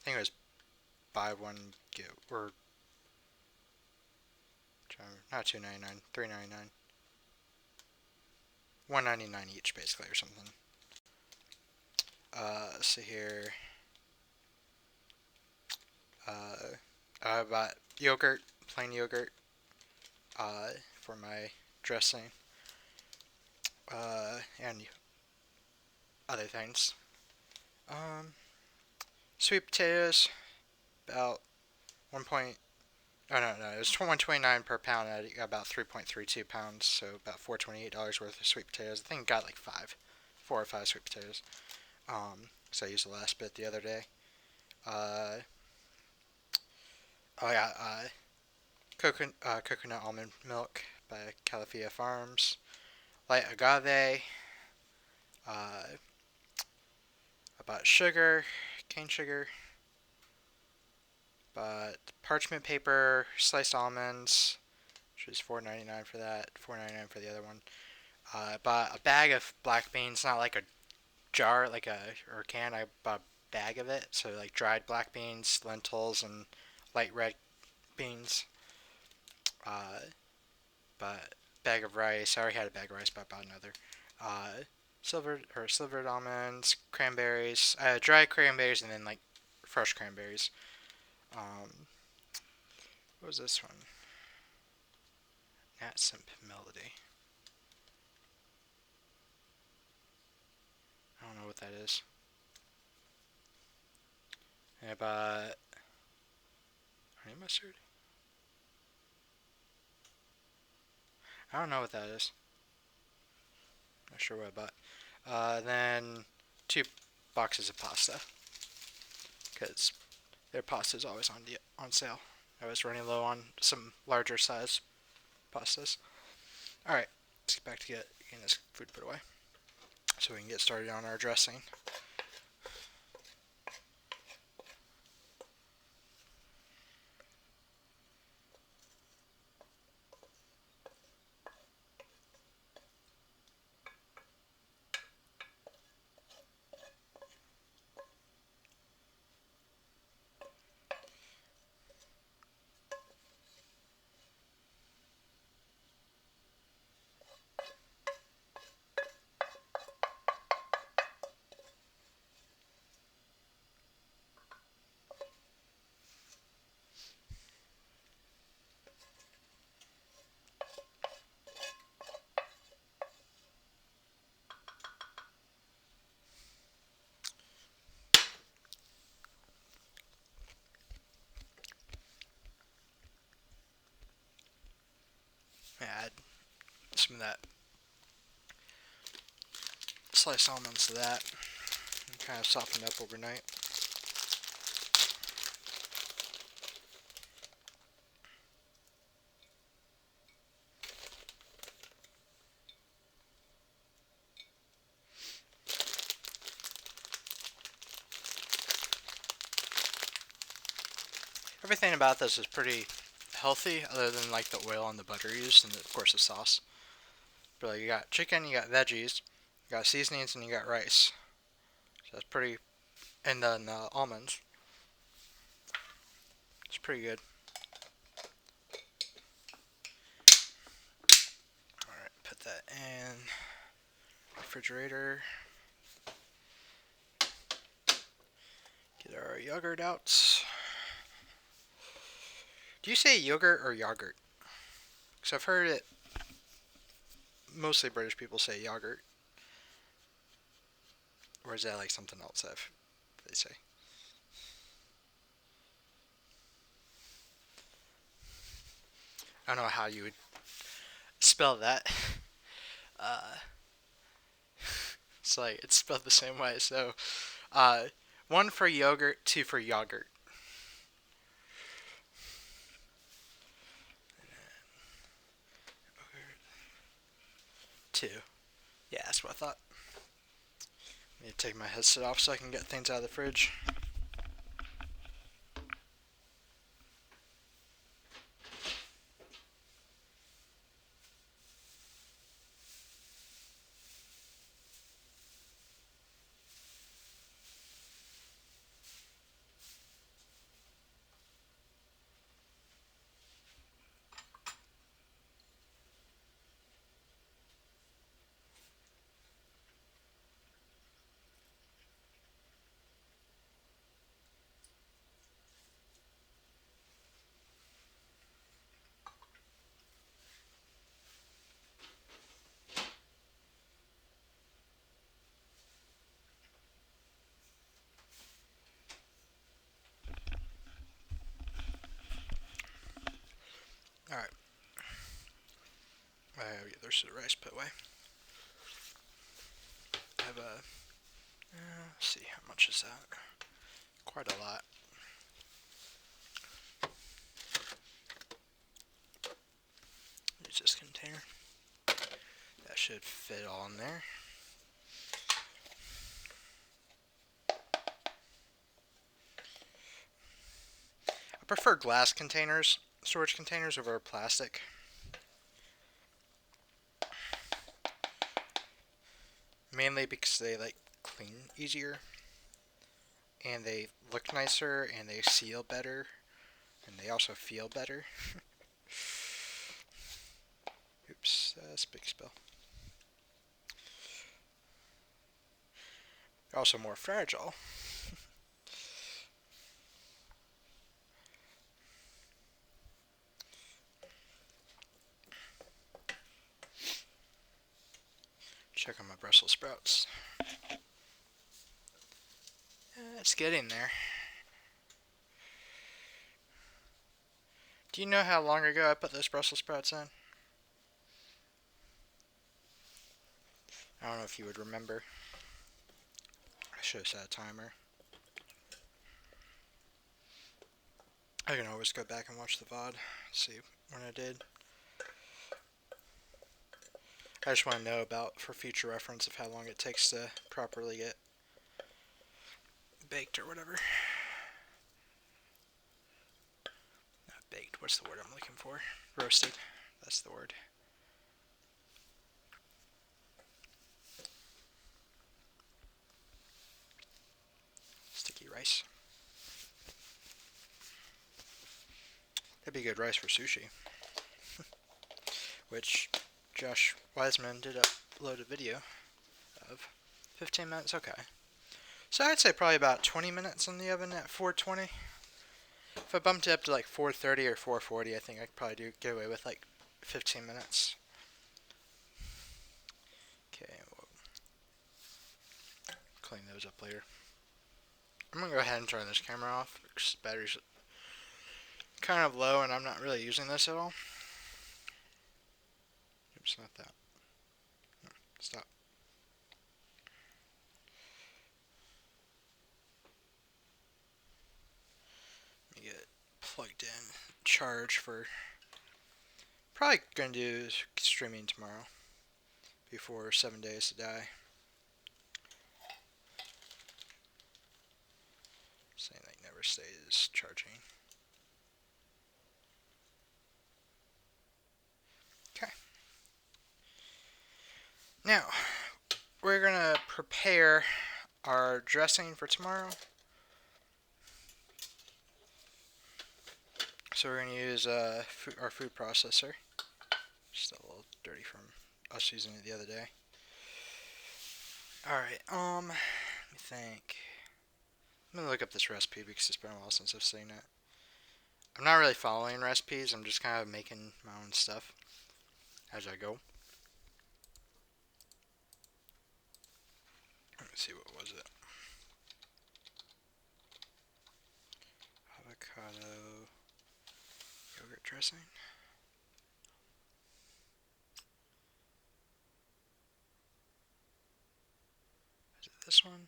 think it was buy one get, or not $2.99, $3.99, $1.99 each basically, or something. Let's see here. I bought yogurt, plain yogurt, for my dressing, and other things. Sweet potatoes, about 1 point. Oh no, it was $1.29 per pound. And I got about 3.32 pounds, so about $4.28 worth of sweet potatoes. I think I got like 4 or 5 sweet potatoes. So I used the last bit the other day. I got coconut almond milk by Califia Farms, light agave. I bought sugar, cane sugar. Bought parchment paper, sliced almonds, which is $4.99 for that, $4.99 for the other one. I bought a bag of black beans, not like a jar, or can. I bought a bag of it, so like dried black beans, lentils, and light red beans. Bought a bag of rice. I already had a bag of rice, but I bought another. Slivered almonds, cranberries. I had dried cranberries and then like fresh cranberries. What was this one? Nat Simp Melody. I don't know what that is. And I bought honey mustard. I don't know what that is. Not sure what I bought. Then 2 boxes of pasta, because their pasta is always on sale. I was running low on some larger size pastas. All right, let's get back to getting this food put away, so we can get started on our dressing. some of that sliced almonds to that, and kind of soften up overnight. Everything about this is pretty healthy, other than like the oil and the butter used, and of course the sauce. But like, you got chicken, you got veggies, you got seasonings, and you got rice. So that's pretty. And then almonds. It's pretty good. Alright, put that in refrigerator. Get our yogurt out. Do you say yogurt or yogurt? Because I've heard it, mostly British people say yogurt. Or is that like something else they say? I don't know how you would spell that. It's like, it's spelled the same way. So, 1 for yogurt, 2 for yogurt. Two. Yeah, that's what I thought. I need to take my headset off so I can get things out of the fridge. Alright. Get the rest of the rice put away. I have a. Let's see, how much is that? Quite a lot. Use this container. That should fit all in there. I prefer glass containers, storage containers, over plastic. Mainly because they like clean easier, and they look nicer, and they seal better, and they also feel better. Oops, that's a big spill. They're also more fragile. Check on my Brussels sprouts. It's getting there. Do you know how long ago I put those Brussels sprouts in? I don't know if you would remember. I should have set a timer. I can always go back and watch the VOD, see when I did. I just want to know about, for future reference, of how long it takes to properly get baked or whatever. Not baked, what's the word I'm looking for? Roasted, that's the word. Sticky rice. That'd be good rice for sushi. Which Josh Wiseman did upload a video of. 15 minutes, okay. So I'd say probably about 20 minutes in the oven at 420. If I bumped it up to like 430 or 440, I think I could probably get away with like 15 minutes. Okay, we'll clean those up later. I'm going to go ahead and turn this camera off because the battery's kind of low and I'm not really using this at all. Oops. Oops, not that. No, stop. Let me get plugged in. Charge for. Probably gonna do streaming tomorrow. Before 7 days to die. Saying like never stays charging. Okay. Now, we're gonna prepare our dressing for tomorrow. So we're gonna use our food processor. Just a little dirty from us using it the other day. Alright, let me think. I'm gonna look up this recipe because it's been a while since I've seen it. I'm not really following recipes, I'm just kind of making my own stuff as I go. Let me see, what was it? Avocado yogurt dressing. Is it this one?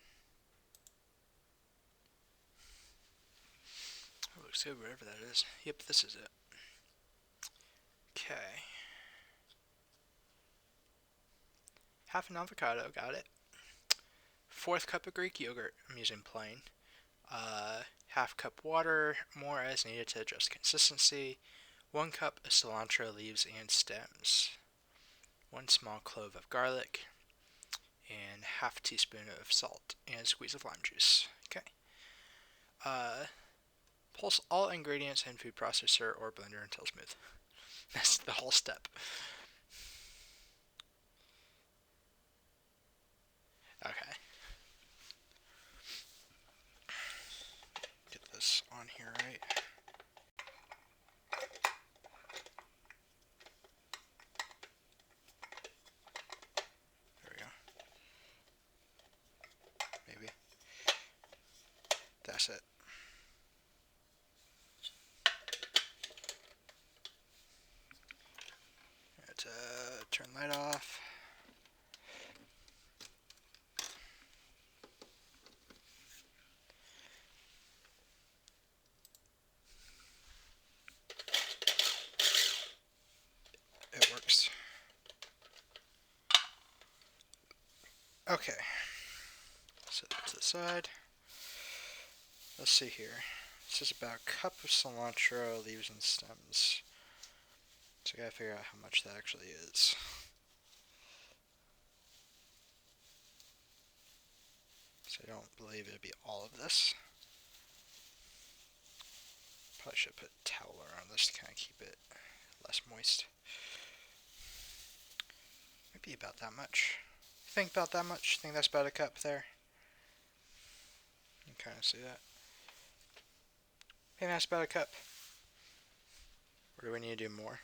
Oh, looks good, whatever that is. Yep, this is it. Okay. Half an avocado, got it. 1/4 cup of Greek yogurt, I'm using plain. Half cup water, more as needed to adjust consistency. 1 cup of cilantro leaves and stems. 1 small clove of garlic. And half teaspoon of salt and a squeeze of lime juice. Okay. Pulse all ingredients in food processor or blender until smooth. That's the whole step. Okay. Get this on here right. There we go. Maybe. That's it. Let's turn light off. It works. Okay. Set that to the side. Let's see here. This is about a cup of cilantro, leaves and stems. So I gotta figure out how much that actually is. So I don't believe it'd be all of this. Probably should put a towel around this to kind of keep it less moist. Maybe about that much. Think about that much? Think that's about a cup there? You can kind of see that. Maybe that's about a cup. Or do we need to do more?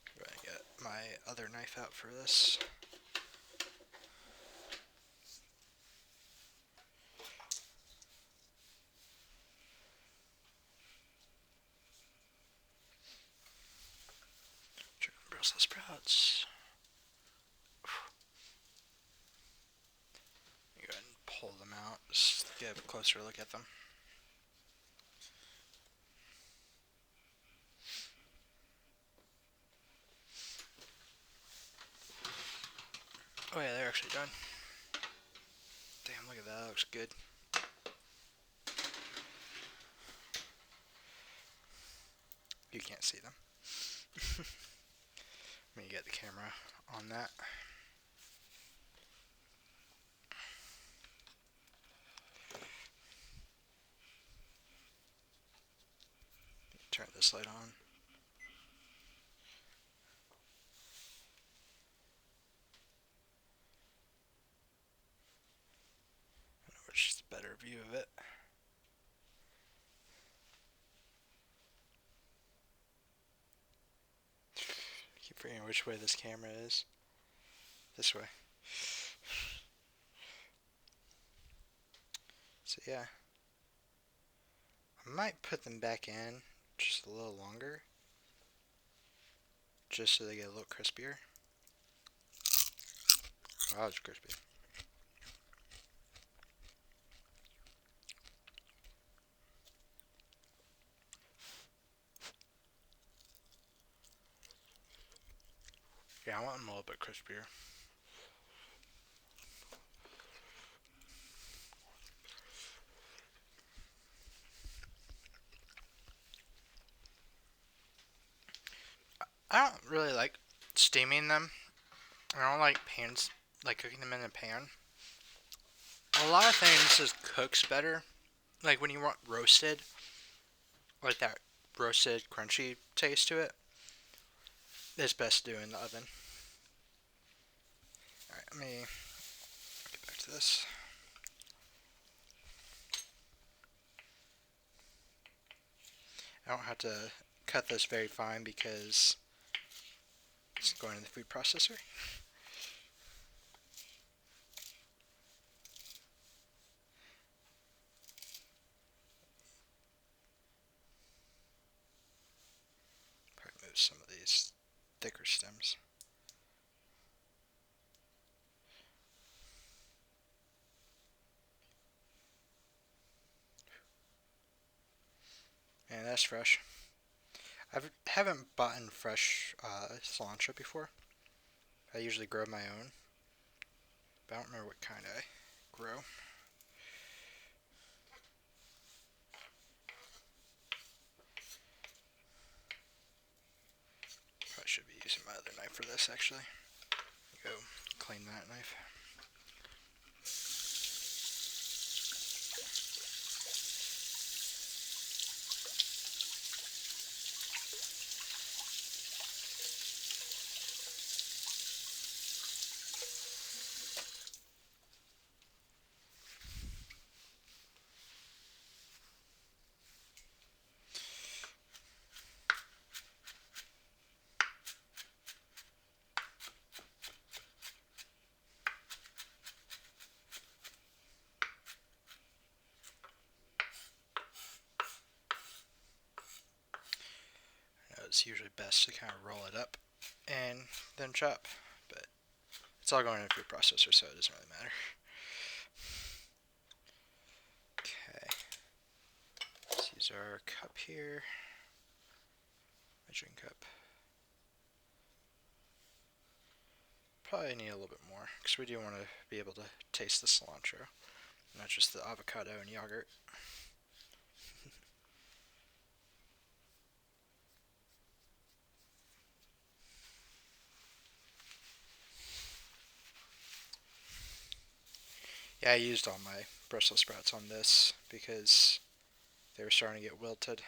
I'm gonna get my other knife out for this. Brussels sprouts. Go ahead and pull them out. Just get a closer look at them. Oh yeah, they're actually done. Damn, look at that. That looks good. You can't see them. Let me get the camera on that. Turn this light on. Which is a better view of it. I keep forgetting which way this camera is. This way. So yeah, I might put them back in just a little longer, just so they get a little crispier. Wow, it's crispy. Yeah, I want them a little bit crispier. I don't really like steaming them. I don't like pans, like cooking them in a pan. A lot of things just cooks better. Like when you want roasted, like that roasted crunchy taste to it, it's best to do in the oven. Alright, let me get back to this. I don't have to cut this very fine because it's going in the food processor. Probably move some of these thicker stems. And that's fresh. I haven't bought fresh cilantro before. I usually grow my own, but I don't remember what kind I grow. Probably should be using my other knife for this actually. Go clean that knife. It's usually best to kind of roll it up and then chop, but it's all going in a food processor, so it doesn't really matter. Okay, let's use our cup here, measuring cup. Probably need a little bit more because we do want to be able to taste the cilantro, not just the avocado and yogurt. Yeah, I used all my Brussels sprouts on this because they were starting to get wilted.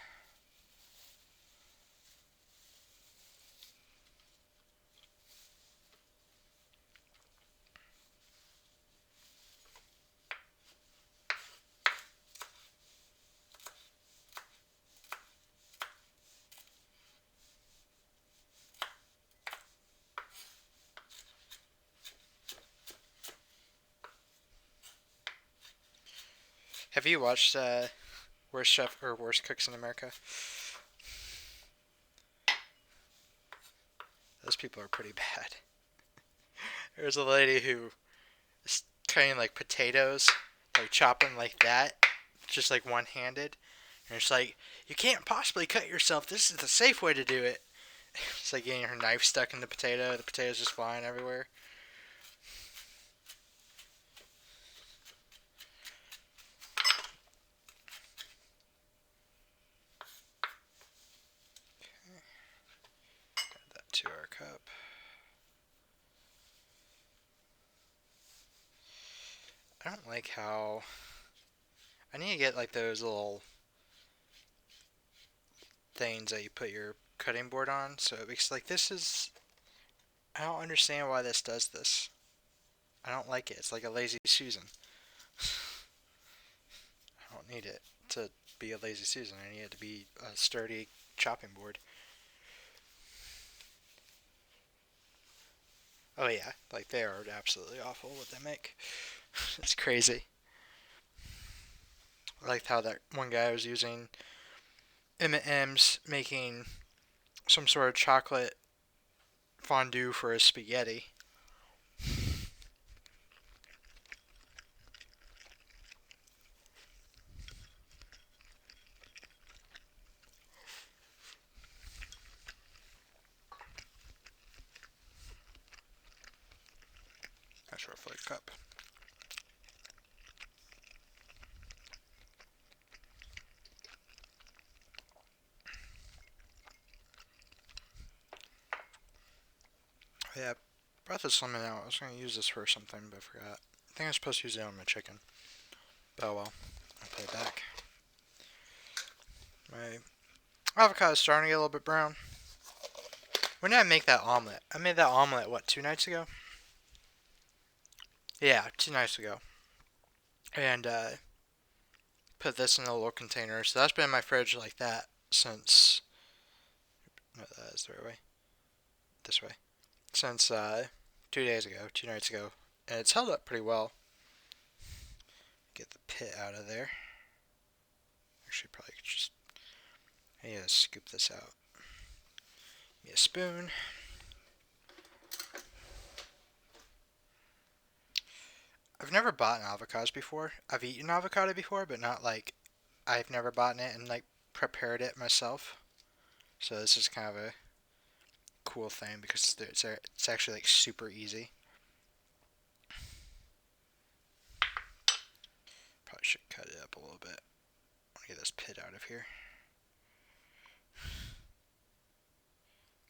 Have you watched Worst Chef or Worst Cooks in America? Those people are pretty bad. There's a lady who is cutting like potatoes, like chopping like that, just like one-handed, and it's like you can't possibly cut yourself. This is the safe way to do it. It's like getting her knife stuck in the potato. The potato's just flying everywhere. Add that to our cup. I don't like how I need to get like those little things that you put your cutting board on. So because like this is, I don't understand why this does this. I don't like it. It's like a lazy Susan. I don't need it to be a lazy Susan. I need it to be a sturdy chopping board. Oh yeah, like they are absolutely awful what they make. It's crazy. I liked how that one guy was using M&M's, making some sort of chocolate fondue for his spaghetti. That's roughly a cup. Yeah, I brought this lemon out. I was going to use this for something, but I forgot. I think I was supposed to use it on my chicken. But oh well, I'll put it back. My avocado's starting to get a little bit brown. When did I make that omelet? I made that omelet, what, 2 nights ago? Yeah, 2 nights ago. And put this in a little container. So that's been in my fridge like that since... No, that is the right way. This way. Since 2 days ago, 2 nights ago. And it's held up pretty well. Get the pit out of there. Actually, probably just... I need to scoop this out. Give me a spoon. I've never bought avocados before. I've eaten avocado before, but not like... I've never bought it and like prepared it myself. So this is kind of a cool thing because it's actually like super easy. Probably should cut it up a little bit. I want to get this pit out of here.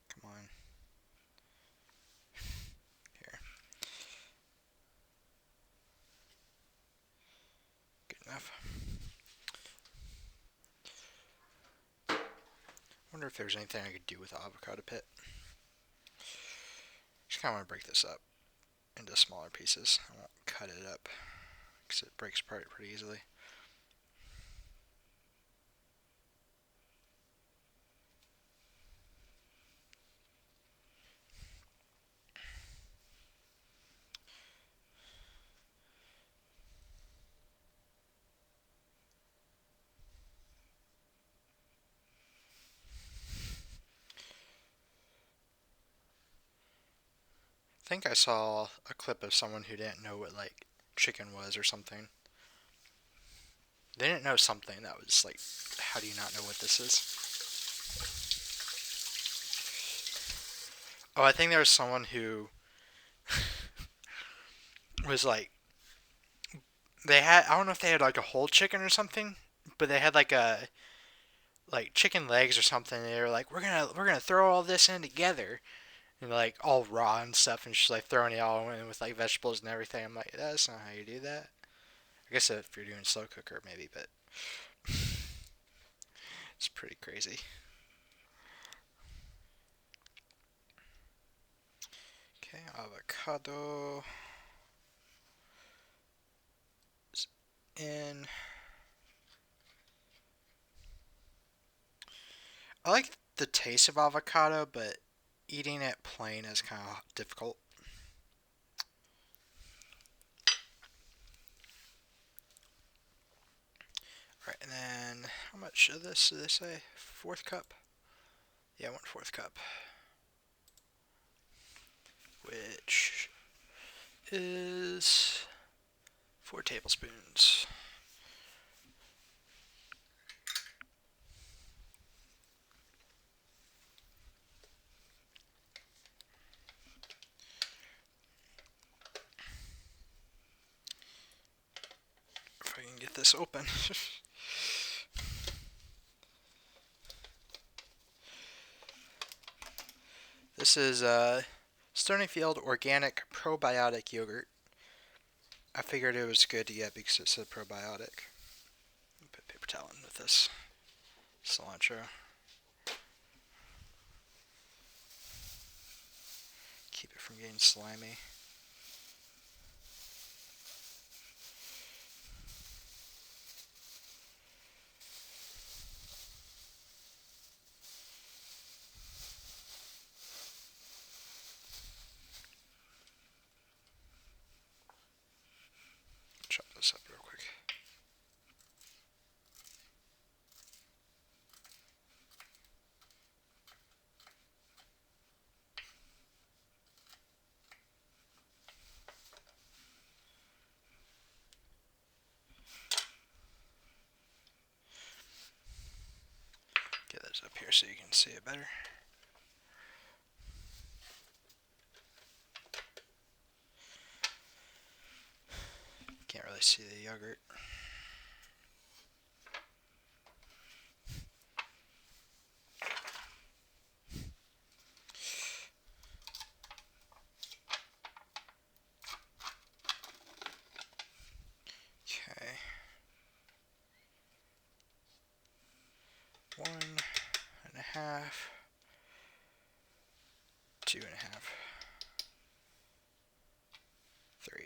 Come on. Here. Good enough. Wonder if there's anything I could do with the avocado pit. Just kind of want to break this up into smaller pieces. I won't cut it up because it breaks apart pretty easily. I think I saw a clip of someone who didn't know what like chicken was or something. They didn't know something that was like, how do you not know what this is? Oh, I think there was someone who was like, they had, I don't know if they had like a whole chicken or something, but they had like chicken legs or something. And they were like, we're gonna throw all this in together, and like all raw and stuff, and just like throwing it all in with like vegetables and everything. I'm like, that's not how you do that. I guess if you're doing slow cooker maybe, but it's pretty crazy. Okay, avocado is in. I like the taste of avocado, but eating it plain is kind of difficult. Alright, and then how much of this did they say? 1/4 cup? Yeah, 1/4 cup. Which is 4 tablespoons. If I can get this open. This is Stonyfield Organic Probiotic Yogurt. I figured it was good to get because it said probiotic. Put paper towel in with this. Cilantro. Keep it from getting slimy. Chop this up real quick. up here so you can see it better. Can't really see the yogurt. Okay. 1.5, 2.5, 3.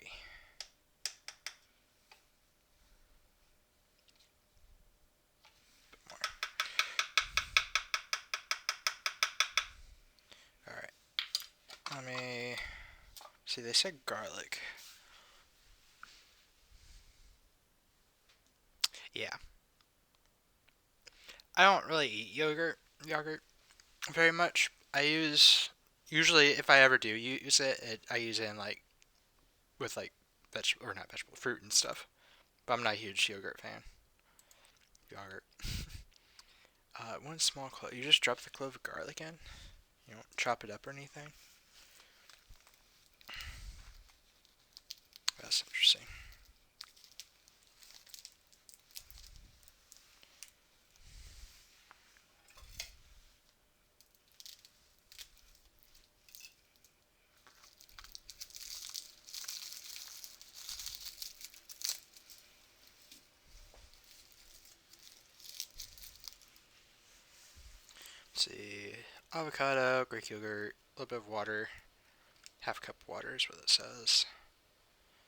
Bit more. Alright. Let me see, they said garlic. Yeah. I don't really eat yogurt very much. Usually if I ever do use it, I use it in like, with like fruit and stuff. But I'm not a huge yogurt fan. Yogurt. One small clove. You just drop the clove of garlic in? You don't chop it up or anything? That's interesting. Let's see. Avocado, Greek yogurt, a little bit of water. Half cup of water is what it says.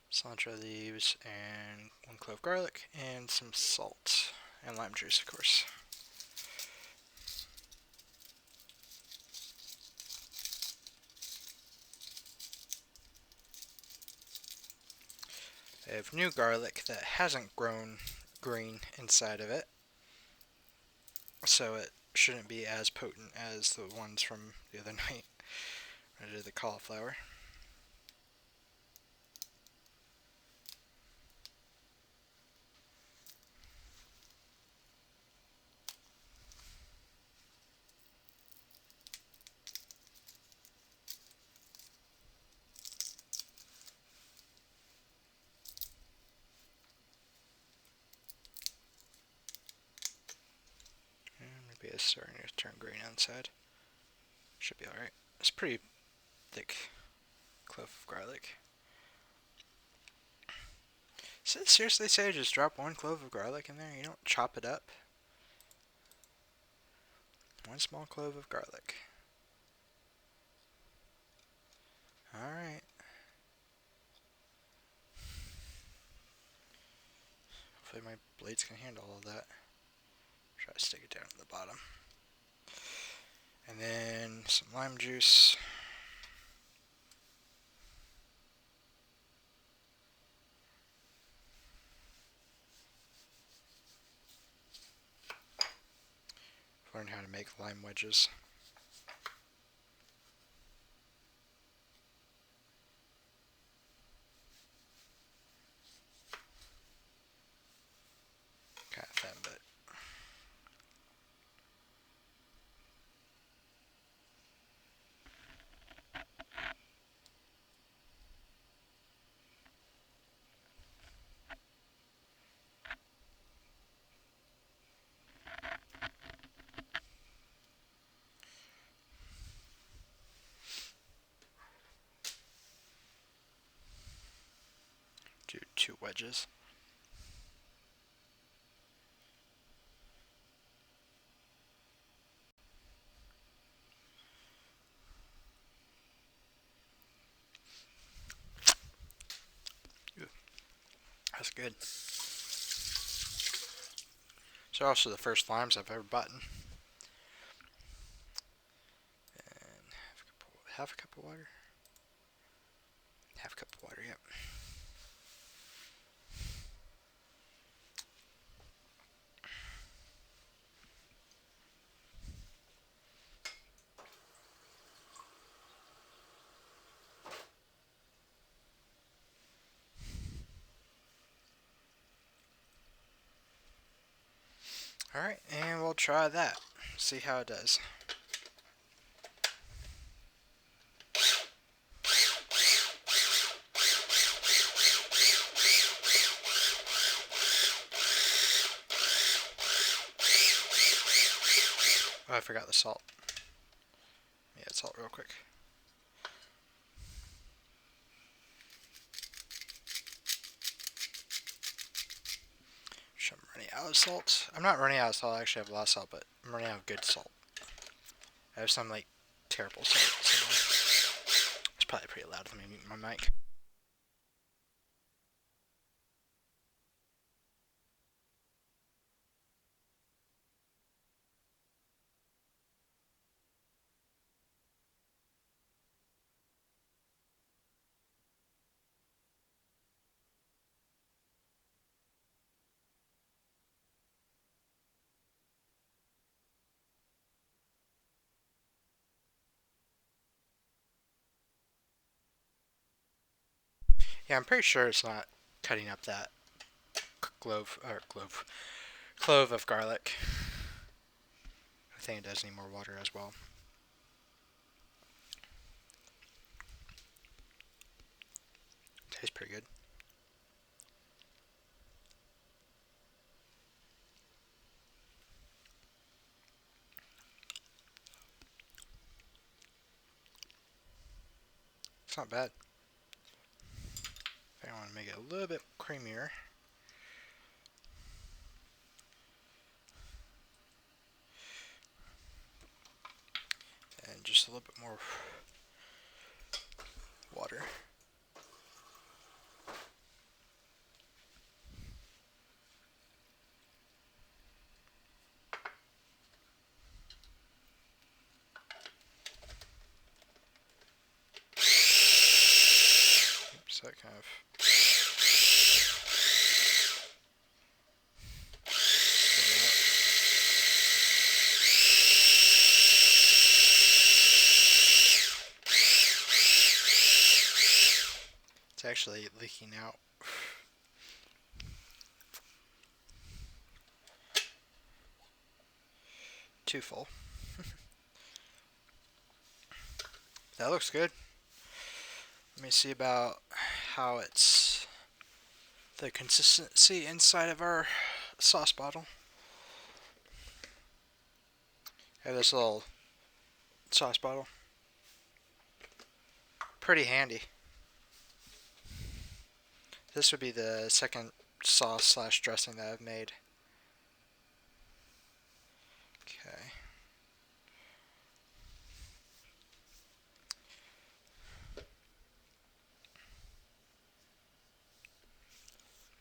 Cilantro leaves, and 1 clove garlic, and some salt. And lime juice, of course. I have new garlic that hasn't grown green inside of it, so it shouldn't be as potent as the ones from the other night when I did the cauliflower. And maybe it's starting to turn green inside. Should be alright. It's pretty thick clove of garlic. So seriously say just drop 1 clove of garlic in there? You don't chop it up? 1 small clove of garlic. Alright. Hopefully my blades can handle all of that. Try to stick it down to the bottom. And then some lime juice. Learn how to make lime wedges. Kind of thin, but do 2 wedges. Ooh, that's good. So also the first limes I've ever bought. And half a cup of water. Half a cup of water, yep. Alright, and we'll try that. See how it does. Oh, I forgot the salt. Yeah, salt real quick. I'm running out of salt. I'm not running out of salt. I actually have a lot of salt, but I'm running out of good salt. I have some like terrible salt somewhere. It's probably pretty loud for me muting my mic. Yeah, I'm pretty sure it's not cutting up that clove of garlic. I think it does need more water as well. Tastes pretty good. It's not bad. I want to make it a little bit creamier. And just a little bit more water. Oops, that kind of... It's actually leaking out. Too full. That looks good. Let me see about how it's the consistency inside of our sauce bottle. I have this little sauce bottle. Pretty handy. This would be the second sauce slash dressing that I've made. Okay.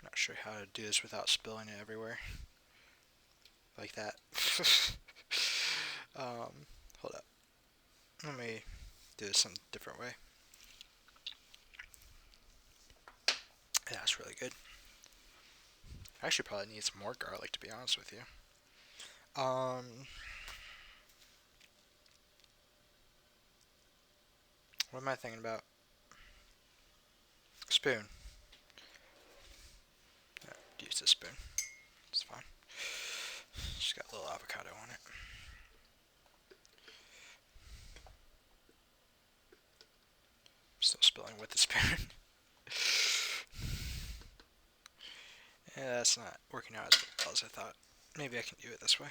Not sure how to do this without spilling it everywhere. Like that. Hold up. Let me do this some different way. Yeah, that's really good. I actually probably need some more garlic, to be honest with you. What am I thinking about? Spoon. Yeah, use this spoon. It's fine. Just got a little avocado on it. Still spilling with the spoon. Yeah, that's not working out as well as I thought. Maybe I can do it this way.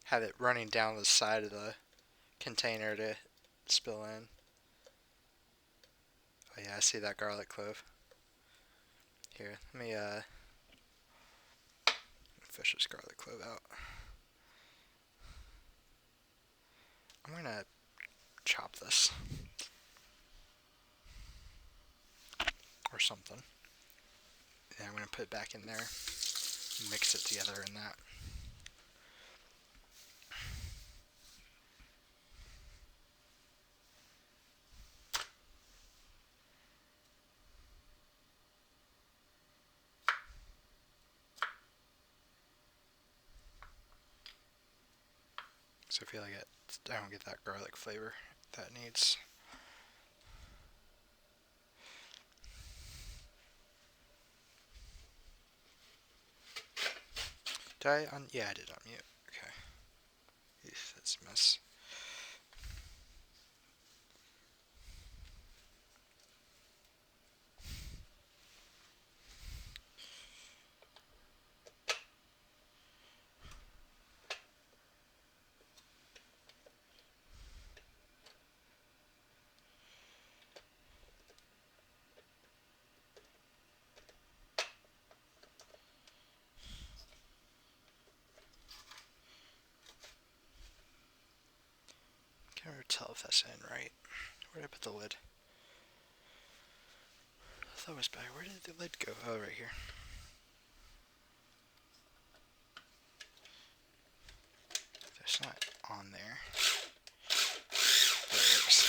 Have it running down the side of the container to spill in. Oh yeah, I see that garlic clove. Here, let me fish this garlic clove out. I'm gonna chop this. Or something. Yeah, I'm gonna put it back in there. Mix it together in that. So I feel like I don't get that garlic flavor that it needs. Did I yeah, I did unmute. Okay. Eesh, that's a mess. Can't ever tell if that's in right. Where did I put the lid? I thought it was back. Where did the lid go? Oh, right here. It's not on there. There it is.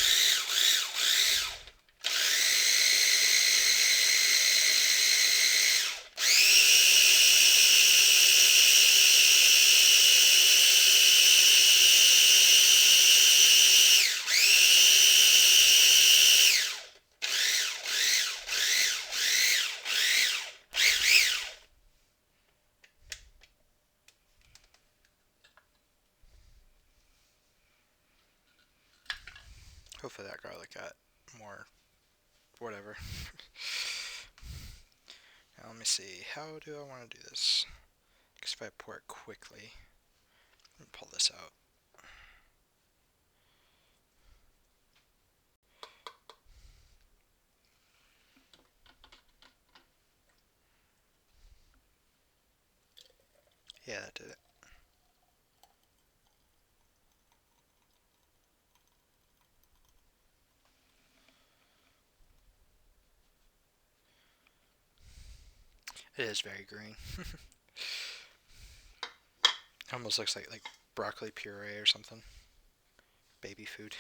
Hopefully that garlic got more whatever. Now let me see. How do I want to do this? Because if I pour it quickly, let me pull this out. Yeah, that did it. It is very green. It almost looks like broccoli puree or something. Baby food.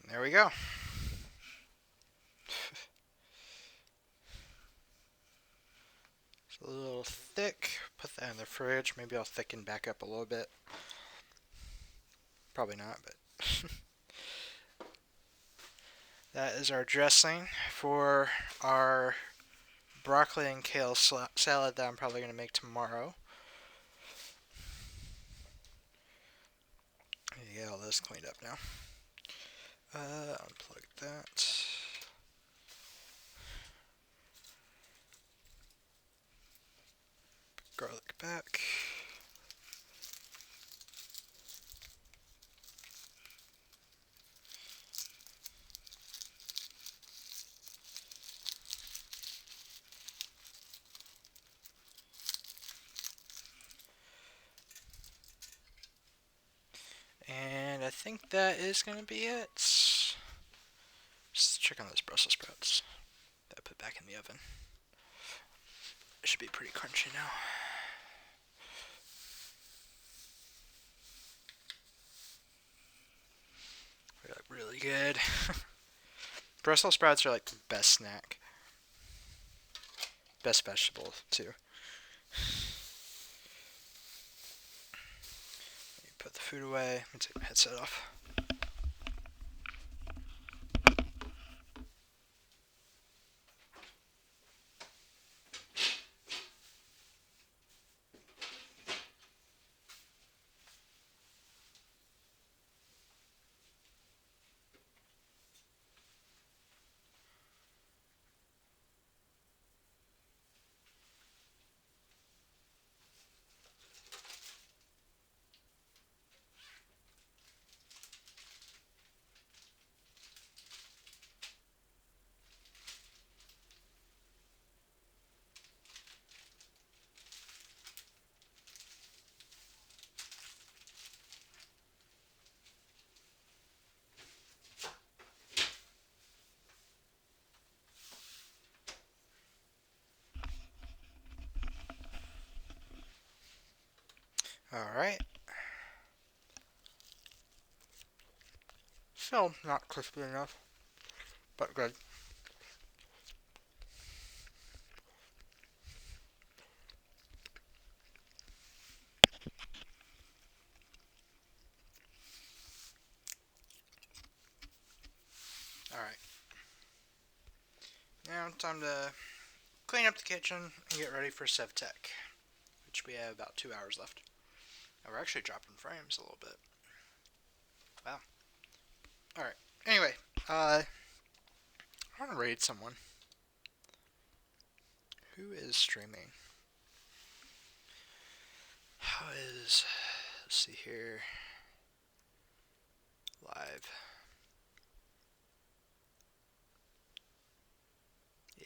And there we go. It's a little thick. Put that in the fridge. Maybe I'll thicken back up a little bit. Probably not, but that is our dressing for our broccoli and kale salad that I'm probably going to make tomorrow. Get all this cleaned up now. Unplug that. Garlic back. And I think that is going to be it. Just check on those Brussels sprouts that I put back in the oven. It should be pretty crunchy now. They look really good. Brussels sprouts are like the best snack. Best vegetable, too. Let me put the food away. Let me take my headset off. Alright. Still not crispy enough, but good. Alright. Now time to clean up the kitchen and get ready for SevTech, which we have about 2 hours left. And we're actually dropping frames a little bit. Wow. Alright. Anyway, I want to raid someone. Who is streaming? How is... Let's see here. Live.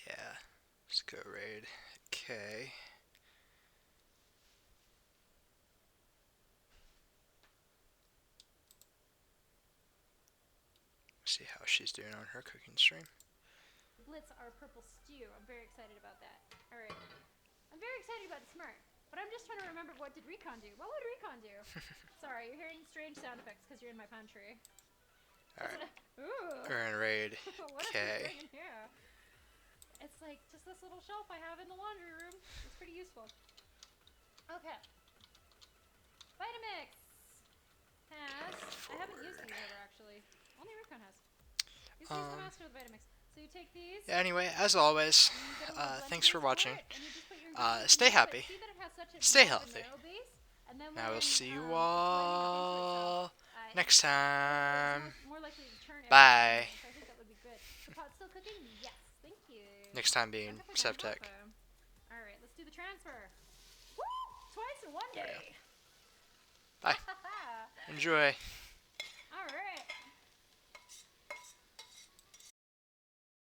Yeah. Let's go raid. Okay. See how she's doing on her cooking stream. Blitz our purple stew. I'm very excited about that. Alright. I'm very excited about Smart. But I'm just trying to remember, what did Recon do? What would Recon do? Sorry, you're hearing strange sound effects because you're in my pantry. Alright. Ooh. We're in raid. What Okay. is in here? It's like just this little shelf I have in the laundry room. It's pretty useful. Okay. Vitamix has... I haven't used these ever, actually. Only Recon has. Use these the master with Vitamix. So you take these. Yeah, anyway, as always, thanks for watching. Stay happy. Stay healthy. And I will see you all next time. Bye. Next time being SevTech. Alright, let's do the transfer. Woo! Twice in one day. Bye. Enjoy.